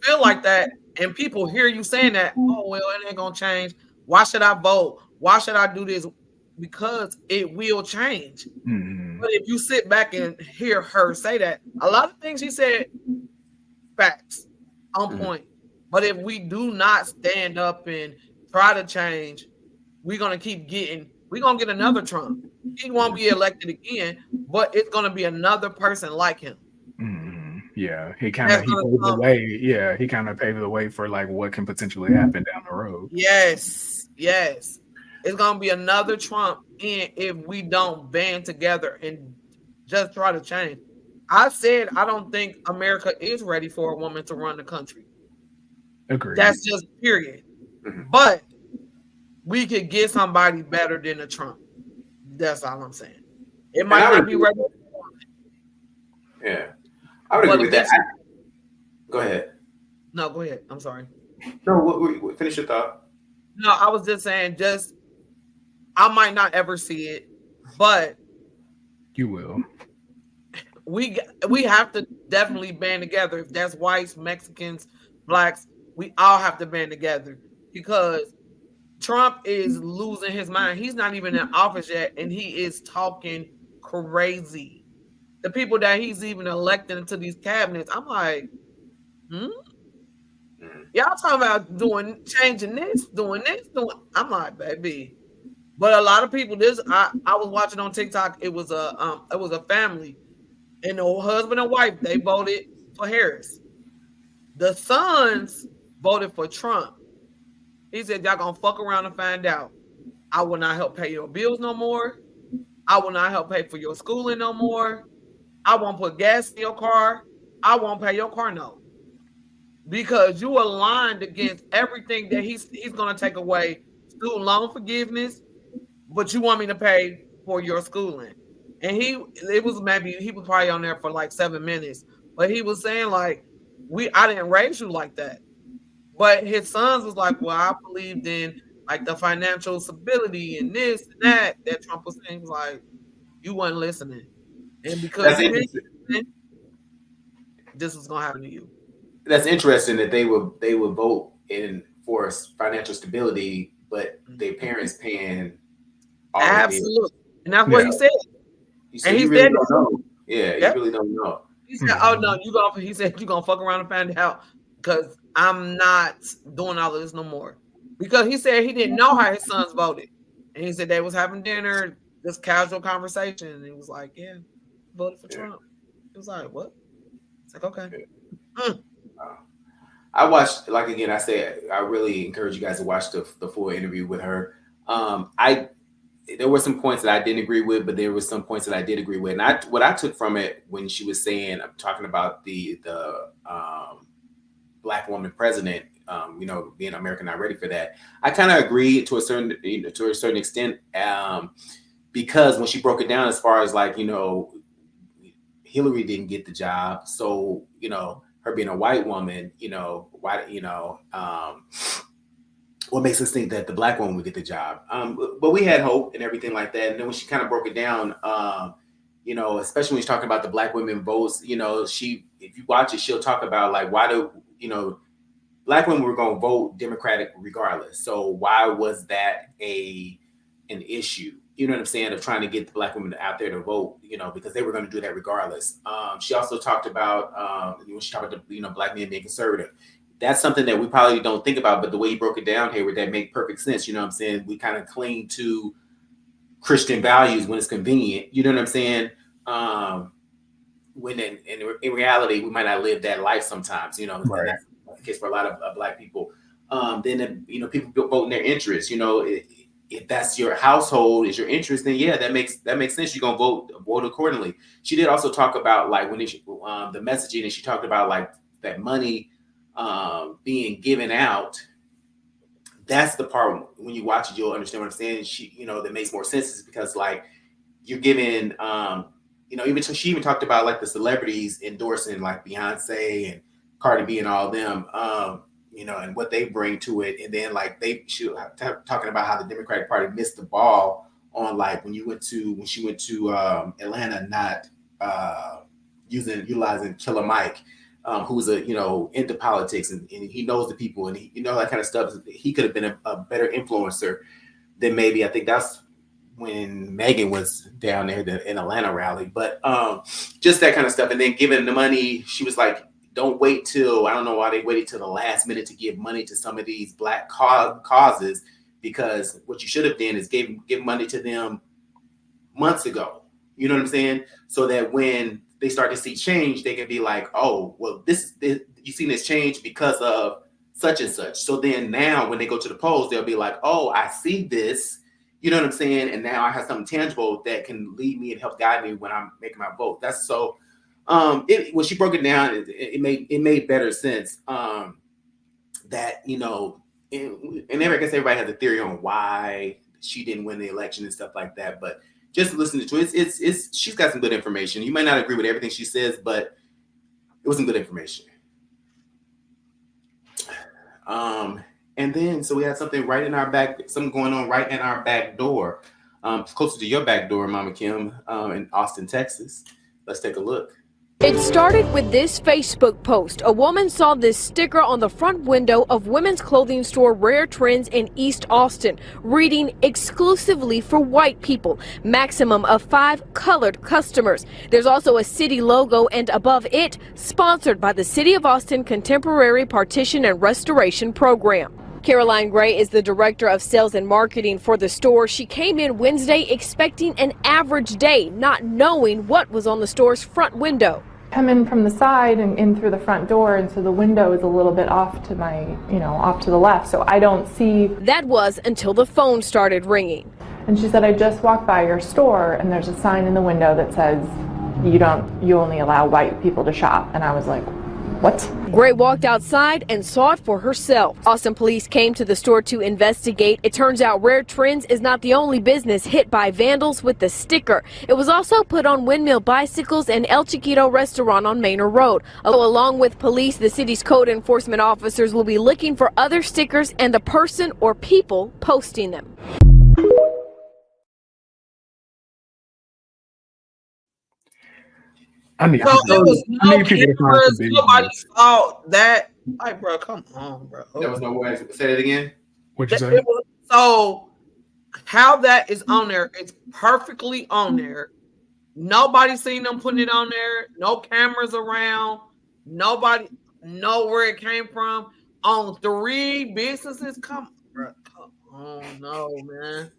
feel like that and people hear you saying that, oh well, it ain't gonna change. Why should I vote? Why should I do this? Because it will change. But if you sit back and hear her say that, a lot of things she said, facts on point. But if we do not stand up and try to change, we're gonna get another Trump. He won't be elected again, but it's gonna be another person like him. Yeah, he kind of paved the way. Yeah, he kind of paved the way for like what can potentially happen down the road. Yes, it's gonna be another Trump, and if we don't band together and just try to change. I said I don't think America is ready for a woman to run the country. Agreed. That's just period. But we could get somebody better than a Trump. That's all I'm saying. It might not be ready. Yeah, I would agree with that. Go ahead. No, go ahead. I'm sorry. No, finish your thought. No, I was just saying, I might not ever see it, but you will. We have to definitely band together. If that's whites, Mexicans, blacks, we all have to band together, because Trump is losing his mind. He's not even in office yet, and he is talking crazy. The people that he's even electing into these cabinets, I'm like, y'all talking about changing this, doing this, doing. I'm like, baby. But a lot of people, I was watching on TikTok. It was a family, and the husband and wife, they voted for Harris. The sons voted for Trump. He said, y'all gonna fuck around and find out. I will not help pay your bills no more. I will not help pay for your schooling no more. I won't put gas in your car. I won't pay your car note. Because you aligned against everything that he's going to take away student loan forgiveness, but you want me to pay for your schooling. And he was probably on there for like 7 minutes, but he was saying like, I didn't raise you like that. But his sons was like, well, I believed in like the financial stability and this and that Trump was saying. He was like, you wasn't listening. And because you didn't listen, this was going to happen to you. That's interesting that they would vote for financial stability, but their parents paying all absolutely, and that's what he said. He said, you really don't know. Yeah, you really don't know. He said, "Oh no, He said you gonna fuck around and find out because I'm not doing all of this no more." Because he said he didn't know how his sons voted, and he said they was having dinner, this casual conversation, and he was like, "Yeah, voted for Trump." He was like, "What?" It's like, okay. I watched, like again, I said, I really encourage you guys to watch the full interview with her. There were some points that I didn't agree with, but there were some points that I did agree with. And what I took from it when she was saying, I'm talking about the Black woman president, being America not ready for that. I kind of agree to a certain extent, because when she broke it down as far as like, Hillary didn't get the job, so her being a white woman, what makes us think that the Black woman would get the job? But we had hope and everything like that. And then when she kind of broke it down, especially when she's talking about the Black women votes, if you watch it, she'll talk about like, why do, Black women were going to vote Democratic regardless. So why was that an issue? You know what I'm saying? Of trying to get the Black women out there to vote, because they were going to do that regardless. She also talked about, when she talked about the, Black men being conservative. That's something that we probably don't think about, but the way you broke it down, Hayward, that made perfect sense. You know what I'm saying? We kind of cling to Christian values when it's convenient. You know what I'm saying? When in reality, we might not live that life sometimes. Right. That's the case for a lot of Black people. Then people vote in their interests. If that's your household, is your interest, then yeah, that makes sense. You're gonna vote accordingly. She did also talk about like when the messaging, and she talked about like that money being given out. That's the part when you watch it, you'll understand what I'm saying. She, that makes more sense is because like you're giving, she even talked about like the celebrities endorsing like Beyonce and Cardi B and all of them. And what they bring to it. And then like she talking about how the Democratic Party missed the ball on like when she went to Atlanta, not utilizing Killer Mike, who's into politics and he knows the people and that kind of stuff. He could have been a better influencer than maybe. I think that's when Megan was down there in Atlanta rally, but just that kind of stuff. And then giving the money, she was like, don't wait till, I don't know why they waited till the last minute to give money to some of these Black causes, because what you should have done is give money to them months ago. You know what I'm saying? So that when they start to see change, they can be like, oh, well, this you seen this change because of such and such. So then now when they go to the polls, they'll be like, oh, I see this. You know what I'm saying? And now I have something tangible that can lead me and help guide me when I'm making my vote. That's so. When she broke it down, it made better sense. That and I guess everybody has a theory on why she didn't win the election and stuff like that. But just listening to it, it's she's got some good information. You might not agree with everything she says, but it was some good information. And then so we had something right in our back, something going on right in our back door, closer to your back door, Mama Kim, in Austin, Texas. Let's take a look. It started with this Facebook post. A woman saw this sticker on the front window of women's clothing store Rare Trends in East Austin, reading exclusively for white people, maximum of 5 colored customers. There's also a city logo and above it, sponsored by the City of Austin Contemporary Partition and Restoration Program. Caroline Gray is the director of sales and marketing for the store. She came in Wednesday expecting an average day, not knowing what was on the store's front window. Come in from the side and in through the front door, and so the window is a little bit off to my, off to the left, so I don't see. That was until the phone started ringing. And she said, I just walked by your store and there's a sign in the window that says you only allow white people to shop. And I was like, what? Gray walked outside and saw it for herself. Austin police came to the store to investigate. It turns out Rare Trends is not the only business hit by vandals with the sticker. It was also put on Windmill Bicycles and El Chiquito restaurant on Manor Road. Along with police, the city's code enforcement officers will be looking for other stickers and the person or people posting them. Nobody saw that. Like, bro, come on, bro. There was no way. Say it again. What'd you say? So, how that is on there? It's perfectly on there. Nobody seen them putting it on there. No cameras around. Nobody know where it came from. On 3 businesses. Come, bro. Oh no, man.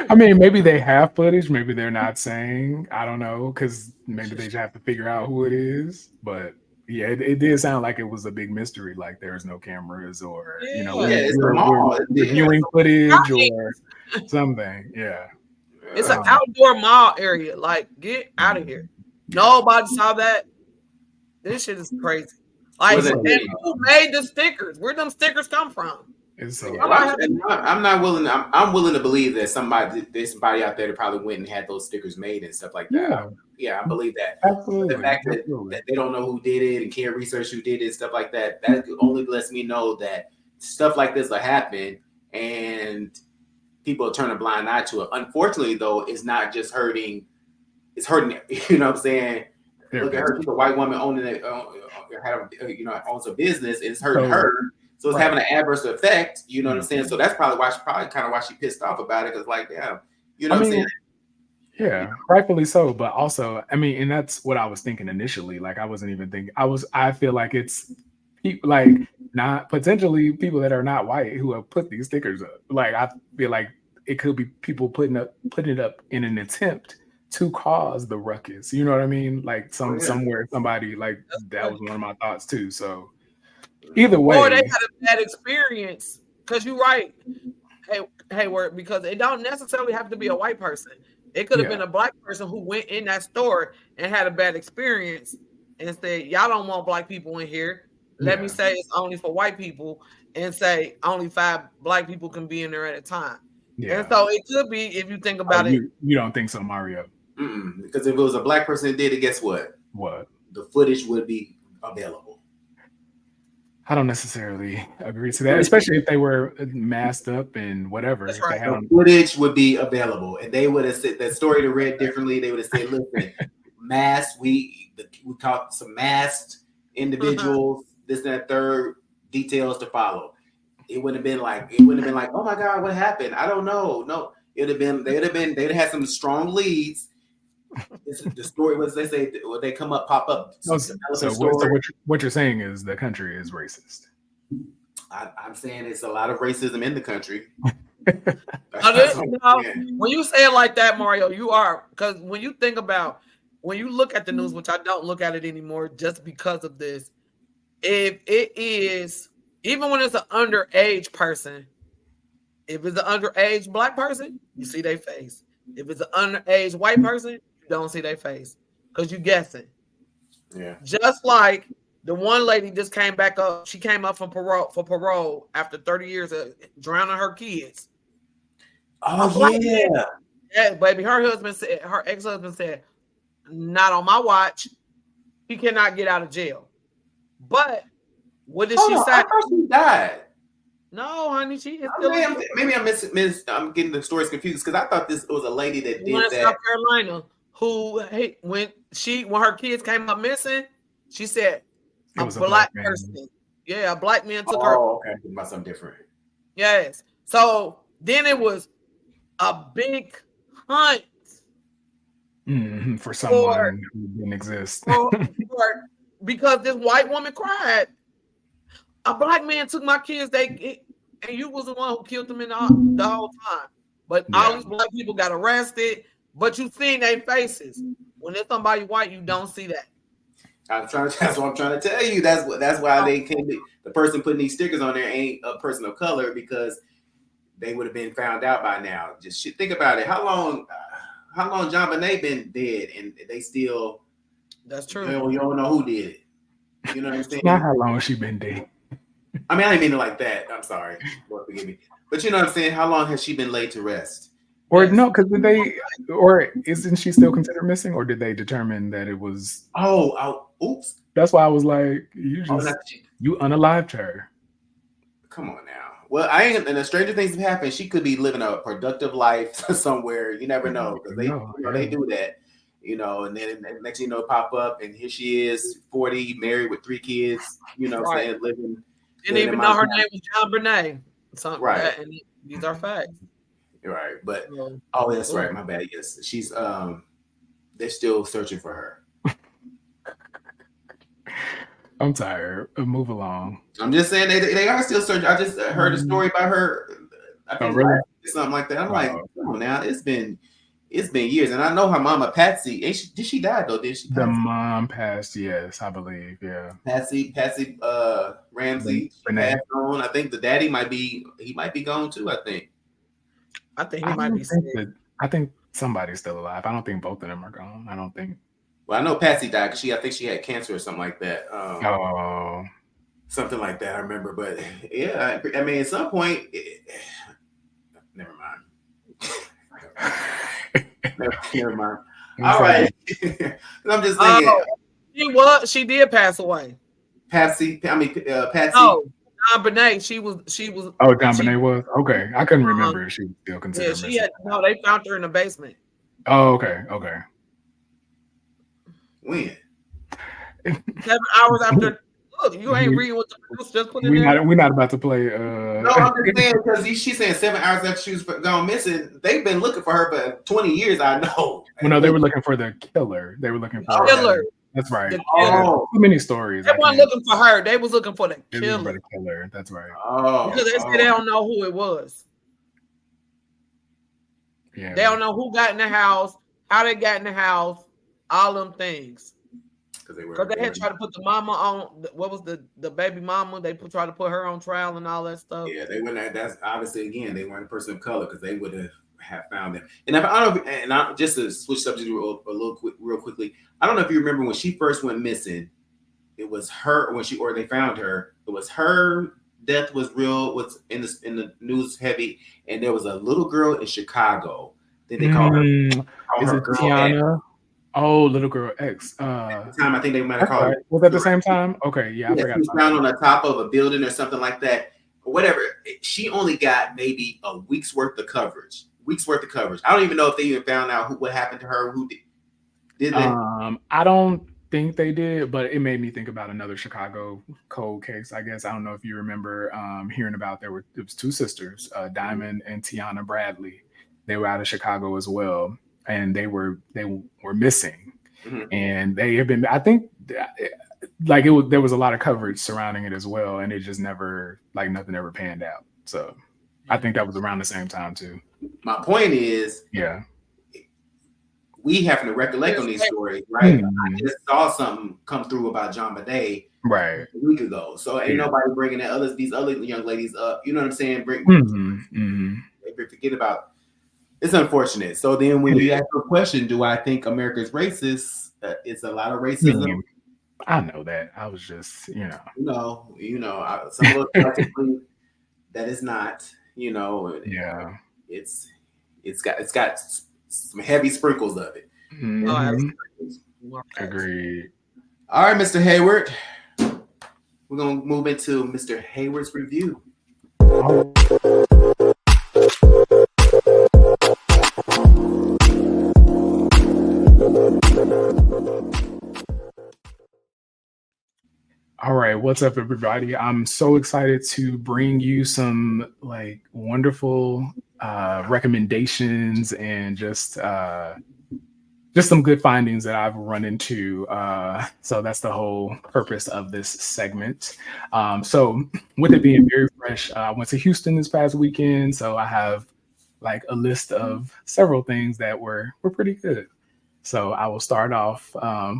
I mean, maybe they have footage. Maybe they're not saying. I don't know, because maybe they just have to figure out who it is. But yeah, it did sound like it was a big mystery. Like there's no cameras, or we're viewing footage or something. Yeah, it's an outdoor mall area. Like, get out of here. Nobody saw that. This shit is crazy. Like, who made the stickers? Where them stickers come from? I'm not willing. I'm willing to believe that there's somebody out there that probably went and had those stickers made and stuff like that. Yeah, I believe that. Absolutely. The fact that they don't know who did it and can't research who did it, stuff like that, that only lets me know that stuff like this will happen and people turn a blind eye to it. Unfortunately, though, it's not just hurting. It's hurting. You know what I'm saying? Look at her. She's a white woman owning it. Owns a business. It's hurting her. So it's having an adverse effect, you know what I'm saying? So that's probably why she pissed off about it, because like, damn, you know what I'm saying? Yeah, rightfully so. But also, I mean, and that's what I was thinking initially. Like, I wasn't even thinking. I feel like it's like not potentially people that are not white who have put these stickers up. Like, I feel like it could be people putting it up in an attempt to cause the ruckus. You know what I mean? Like somewhere somebody like that was one of my thoughts too. So. Either way, or they had a bad experience. Because you're right, Hayward. Because it don't necessarily have to be a white person. It could have been a black person who went in that store and had a bad experience and said, "Y'all don't want black people in here. Let me say it's only for white people," and say only 5 black people can be in there at a time. Yeah. And so it could be, if you think about it. You don't think so, Mario? Because if it was a black person that did it, guess what? What? The footage would be available. I don't necessarily agree to that, especially if they were masked up and whatever. That's right. The footage would be available, and they would have said that story to read differently. They would have said, "Listen, masked. We caught some masked individuals. This and that third. Details to follow." It wouldn't have been like, "Oh my God, what happened? I don't know." No, it would have been. They'd have had some strong leads. The story was they say they pop up. So what you're saying is the country is racist. I'm saying it's a lot of racism in the country. When you say it like that, Mario, you are, because when you look at the news, which I don't look at it anymore just because of this, if it is, even when it's an underage person, if it's an underage black person, you see their face. If it's an underage white person, don't see their face because you guessing. Yeah. Just like the one lady just came back up. She came up from parole after 30 years of drowning her kids. Oh yeah. Yeah, baby. Her ex-husband said, "Not on my watch. He cannot get out of jail." But what did she say? I thought she died. No, honey, she is still. Maybe I'm getting the stories confused because I thought this was a lady that did that. South Carolina, who when her kids came up missing, she said It was a black man. person. Yeah, a black man took her. Oh, okay. About something different. Yes. So then it was a big hunt for someone who didn't exist. Because this white woman cried. A black man took my kids. And you was the one who killed them in the whole time. But all these black people got arrested. But you seen their faces. When it's somebody white, you don't see that. That's what I'm trying to tell you. That's why they can't be, the person putting these stickers on there ain't a person of color, because they would have been found out by now. Just think about it. How long John Bonet been dead and they still? That's true. You don't know who did it. You know what I'm saying? Not how long she been dead. I mean, I didn't mean it like that. I'm sorry. Lord forgive me. But you know what I'm saying? How long has she been laid to rest? Or no, because isn't she still considered missing, or did they determine that it was? Oops. That's why I was like, you unalived her. Come on now. Well, and the stranger things have happened. She could be living a productive life somewhere. You never know, because they do that, and then next thing you know, pop up, and here she is, 40, married with 3 kids. Saying living. Didn't even know her name was John Bonet. Something right. Like that, and these are facts. Right, but that's right. My bad. Yes, she's. They're still searching for her. I'm tired. Move along. I'm just saying they are still searching. I just heard a story about her. I think really? Something like that. I'm like, come on now. It's been years, and I know her mama Patsy. Did she die though? Did she? The mom passed. Yes, I believe. Yeah. Patsy Ramsey passed on. I think the daddy might be gone too. I think he might be sick. I think somebody's still alive. I don't think both of them are gone. I don't think. Well, I know Patsy died because I think she had cancer or something like that. Something like that. I remember, but yeah, I mean, at some point, never mind. Never mind. All right. I'm just saying. She did pass away. Patsy. No, John Bonet. She was. Oh, John Bonet was? Okay. I couldn't remember if she was still considered missing. They found her in the basement. Oh, okay. When? 7 hours after. Look, you ain't reading what the producer just put in there. We're not about to play. No, I'm just saying, because she's saying 7 hours after she was gone missing. They've been looking for her for 20 years. I know. Well, no, they were looking for the killer. They were looking for the killer. That's right. Oh, too many stories. They weren't looking for her. They was looking for the killer. The killer. That's right. Oh, because they said they don't know who it was. Yeah. They don't know who got in the house, how they got in the house, all them things. Because they had tried to put the mama on. What was the baby mama? They tried to put her on trial and all that stuff. Yeah, they wouldn't. That's obviously, again, they weren't a person of color, because they would have found them. And I don't know. And I just to switch subjects real quickly. I don't know if you remember when she first went missing. It was her they found her. It was her death was real. Was in the news heavy, and there was a little girl in Chicago. Then they called her. Is it Tiana? Oh, little girl X. At the time, I think they might have called her. Was that the same time? Okay, yeah. I forgot. She was found on the top of a building or something like that. Or whatever. She only got maybe a week's worth of coverage. I don't even know if they even found out what happened to her. Who did they? I don't think they did, but it made me think about another Chicago cold case. I guess I don't know if you remember hearing about it was 2 sisters, Diamond and Tiana Bradley. They were out of Chicago as well, and they were missing. Mm-hmm. And they have been. I think there was a lot of coverage surrounding it as well, and it just never nothing ever panned out. So I think that was around the same time too. My point is, yeah, we have to recollect on these stories, right? Mm-hmm. I just saw something come through about John Bonet right a week ago, so ain't nobody bringing these other young ladies up. You know what I'm saying? They forget about. It's unfortunate. So then, when you ask the question, do I think America's racist? It's a lot of racism. Mm-hmm. I know that. I was just, some of us like to believe that is not. Yeah. It's got some heavy sprinkles of it. Mm-hmm. Agreed. All right, Mr. Hayward. We're gonna move into Mr. Hayward's review. what's up, everybody? I'm so excited to bring you some like wonderful recommendations and just some good findings that I've run into. So that's the whole purpose of this segment. So with it being very fresh, I went to Houston this past weekend, so I have like a list of several things that were pretty good. So I will start off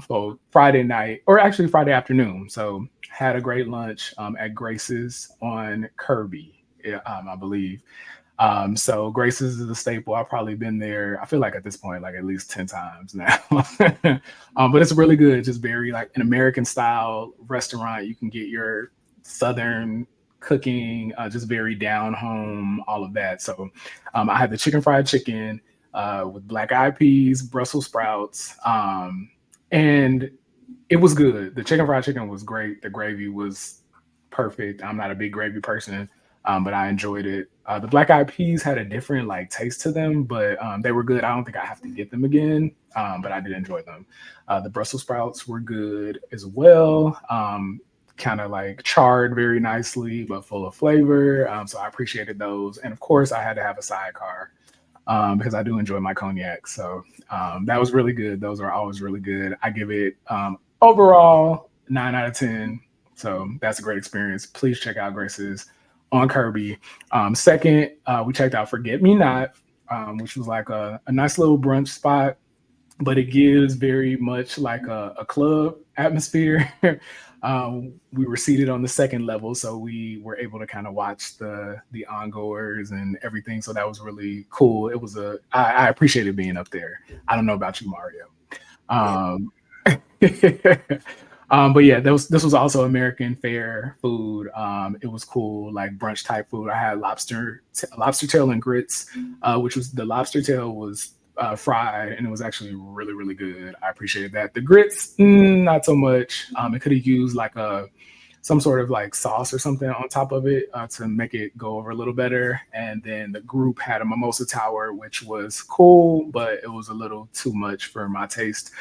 for Friday night, or actually Friday afternoon. So had a great lunch at Grace's on Kirby, I believe. So Grace's is a staple. I've probably been there, I feel like at this point, like at least 10 times now. But it's really good. Just very like an American style restaurant. You can get your Southern cooking, just very down home, all of that. So I had the fried chicken with black eyed peas, Brussels sprouts, and it was good. The fried chicken was great. The gravy was perfect. I'm not a big gravy person, but I enjoyed it. The black eyed peas had a different like taste to them, but they were good. I don't think I have to get them again, but I did enjoy them. The Brussels sprouts were good as well. Kind of like charred very nicely, but full of flavor. So I appreciated those. And of course, I had to have a sidecar because I do enjoy my cognac. So that was really good. Those are always really good. I give it overall 9 out of 10. So that's a great experience. Please check out Grace's on Kirby. Second, we checked out Forget Me Not, which was like a nice little brunch spot, but it gives very much like a club atmosphere. We were seated on the second level, so we were able to kind of watch the ongoers and everything. So that was really cool. It was I appreciated being up there. I don't know about you, Mario. But yeah, this was also American fare food. It was cool, like brunch type food. I had lobster tail and grits, which was the lobster tail was fried, and it was actually really, really good. I appreciated that. The grits, not so much. It could have used like some sort of like sauce or something on top of it to make it go over a little better. And then the group had a mimosa tower, which was cool, but it was a little too much for my taste.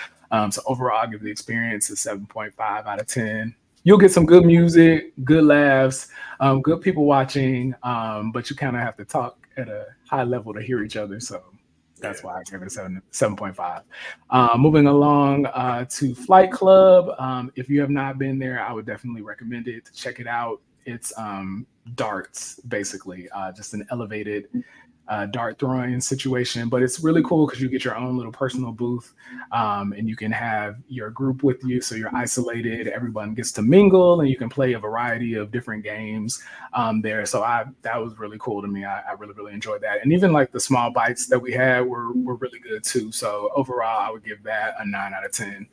So overall, I'll give the experience a 7.5 out of 10. You'll get some good music, good laughs, good people watching, but you kind of have to talk at a high level to hear each other. So that's why I give it a 7.5. Moving along to Flight Club. If you have not been there, I would definitely recommend it. To check it out. It's darts, basically, just an elevated dart throwing situation, but it's really cool because you get your own little personal booth, and you can have your group with you, so you're isolated. Everyone gets to mingle, and you can play a variety of different games there. So that was really cool to me. I really enjoyed that, and even like the small bites that we had were really good too. So overall, I would give that a 9 out of 10.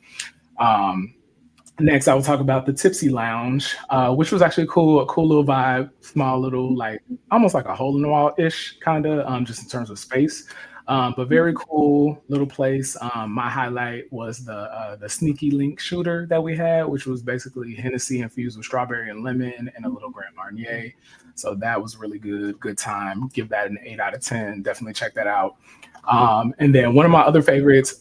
Next, I will talk about the Tipsy Lounge, which was actually cool, a cool little vibe, small little, like almost like a hole in the wall-ish kind of, just in terms of space, but very cool little place. My highlight was the Sneaky Link shooter that we had, which was basically Hennessy infused with strawberry and lemon and a little Grand Marnier. So that was really good time. Give that an 8 out of 10. Definitely check that out. And then one of my other favorites,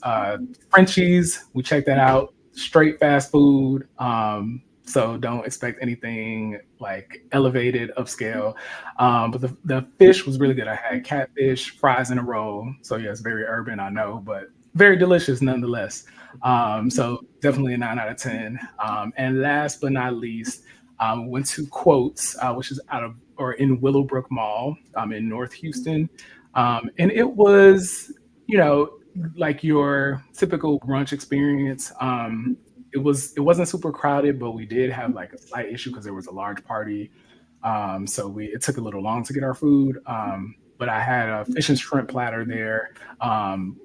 Frenchie's. We checked that out. Straight fast food, so don't expect anything like elevated upscale, but the fish was really good. I had catfish, fries in a roll, so yeah, it's very urban, I know, but very delicious nonetheless. So definitely a 9 out of 10. And last but not least, went to Quotes, which is in Willowbrook Mall in North Houston, and it was, like your typical brunch experience. It wasn't super crowded, but we did have like a slight issue because there was a large party. So it took a little long to get our food. But I had a fish and shrimp platter there,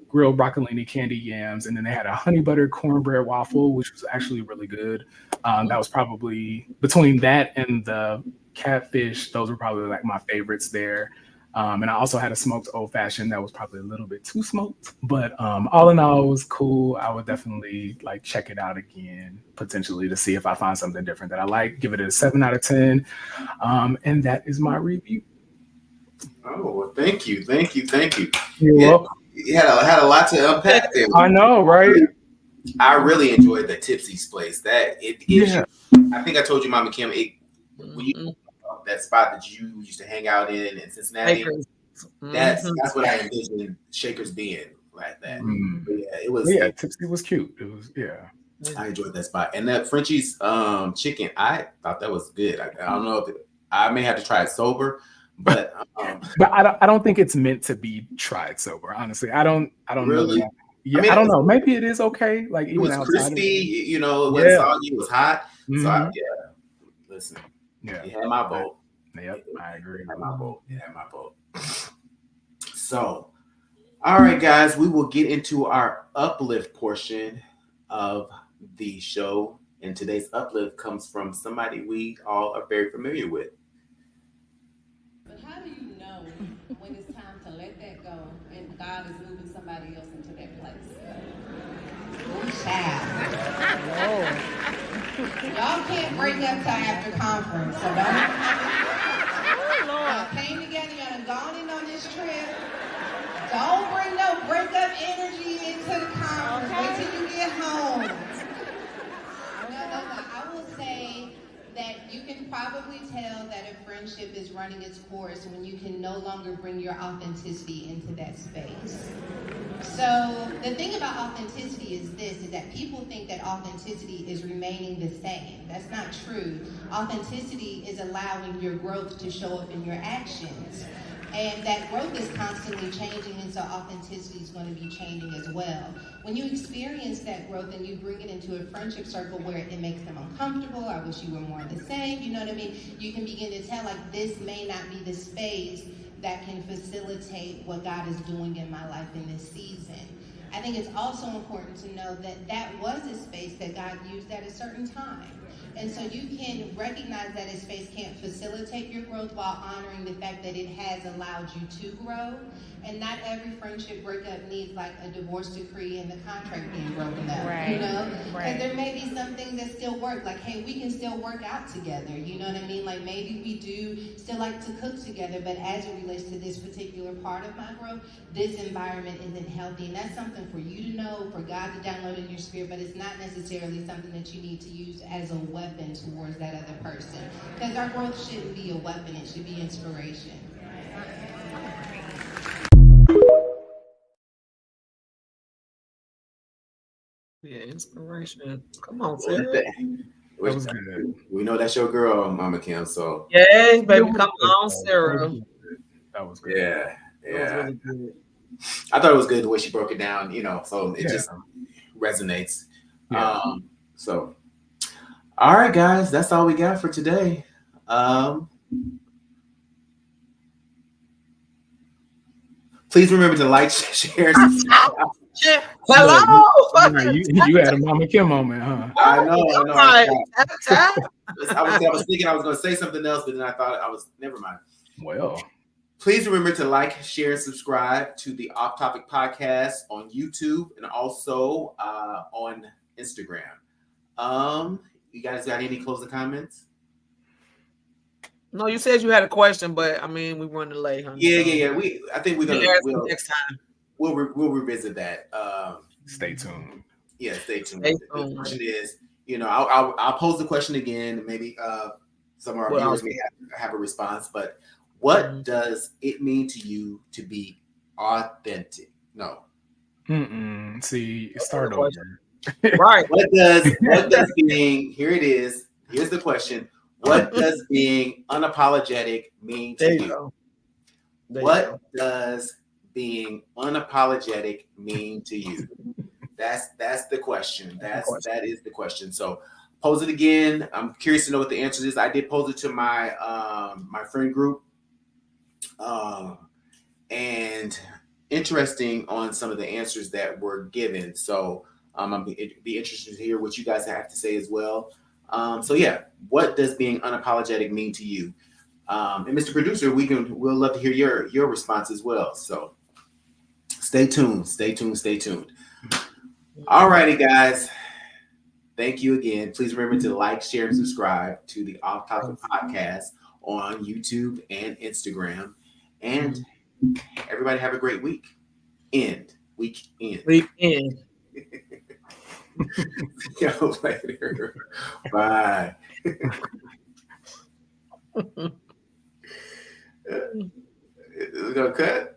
grilled broccolini, candy yams, and then they had a honey butter cornbread waffle, which was actually really good. That was probably between that and the catfish. Those were probably like my favorites there. And I also had a smoked old fashioned that was probably a little bit too smoked, but all in all, it was cool. I would definitely like check it out again, potentially, to see if I find something different that I like. Give it a 7 out of 10. And that is my review. Oh, well, thank you. You're welcome. You had a lot to unpack there. I know, right? I really enjoyed the Tipsy's place. That it gives you. I think I told you, Mama Kim, when you that spot that you used to hang out in Cincinnati. That's what I envisioned Shakers being like that. But yeah, it was. Yeah, Tipsy was cute. It was I enjoyed that spot, and that Frenchie's chicken. I thought that was good. I don't know if I may have to try it sober, but I don't think it's meant to be tried sober. Honestly, I don't really. know. Yeah, I mean, I don't know. Maybe it is okay. Like it was crispy, you know, it was soggy, it was hot. So listen, you had my vote. Yep, I agree. You had my vote. You had my vote. So, all right, guys, we will get into our uplift portion of the show. And today's uplift comes from somebody we all are very familiar with. But how do you know when it's time to let that go and God is moving somebody else into that place? Child. Y'all can't break up till after conference, so y'all came together, y'all done gone in on this trip. Don't bring no breakup energy into the conference. Wait till you get home. No, I will say that you can probably tell that a friendship is running its course when you can no longer bring your authenticity into that space. So the thing about authenticity is this, is that people think that authenticity is remaining the same. That's not true. Authenticity is allowing your growth to show up in your actions. And that growth is constantly changing, and so authenticity is going to be changing as well. When you experience that growth and you bring it into a friendship circle where it makes them uncomfortable, I wish you were more the same, you know what I mean? You can begin to tell, like, this may not be the space that can facilitate what God is doing in my life in this season. I think it's also important to know that that was a space that God used at a certain time. And so you can recognize that a space can't facilitate your growth while honoring the fact that it has allowed you to grow. And not every friendship breakup needs like a divorce decree and the contract being broken up, you know? Because there may be some things that still work, like, hey, we can still work out together, you know what I mean? Like maybe we do still like to cook together, but as it relates to this particular part of my growth, this environment isn't healthy. And that's something for you to know, for God to download in your spirit, but it's not necessarily something that you need to use as a weapon towards that other person. Because our growth shouldn't be a weapon, it should be inspiration. Yeah, inspiration. Come on, Sarah. That was good. We know that's your girl, Mama Kim. So yeah, baby, come on, Sarah. That was good. Yeah. That was really good. I thought it was good the way she broke it down. You know, so it just resonates. Yeah. So, all right, guys, that's all we got for today. Please remember to like, share, subscribe. Hello. You had a Mama Kim moment, huh? I know. I was thinking I was going to say something else, but then I thought never mind. Well, please remember to like, share, and subscribe to the Off Topic podcast on YouTube and also on Instagram. You guys got any closing comments? No, you said you had a question, but I mean, we running late, huh? Yeah. I think we're gonna next time. We'll revisit that. Stay tuned. Yeah, stay tuned. The question is, I'll pose the question again. Maybe some of our viewers may have a response. But what does it mean to you to be authentic? No. See, start over. Right. What does being? Here it is. Here's the question. What does being unapologetic mean to you? What does being unapologetic mean to you? That's the question. That is the question. So pose it again. I'm curious to know what the answer is. I did pose it to my my friend group, and interesting on some of the answers that were given. So I'd be interested to hear what you guys have to say as well. So yeah, what does being unapologetic mean to you? And Mr. Producer, we'll love to hear your response as well. So stay tuned. All righty, guys. Thank you again. Please remember to like, share, and subscribe to the Off Topic podcast on YouTube and Instagram. And everybody have a great week. Week end. See y'all later. Bye. We're gonna cut.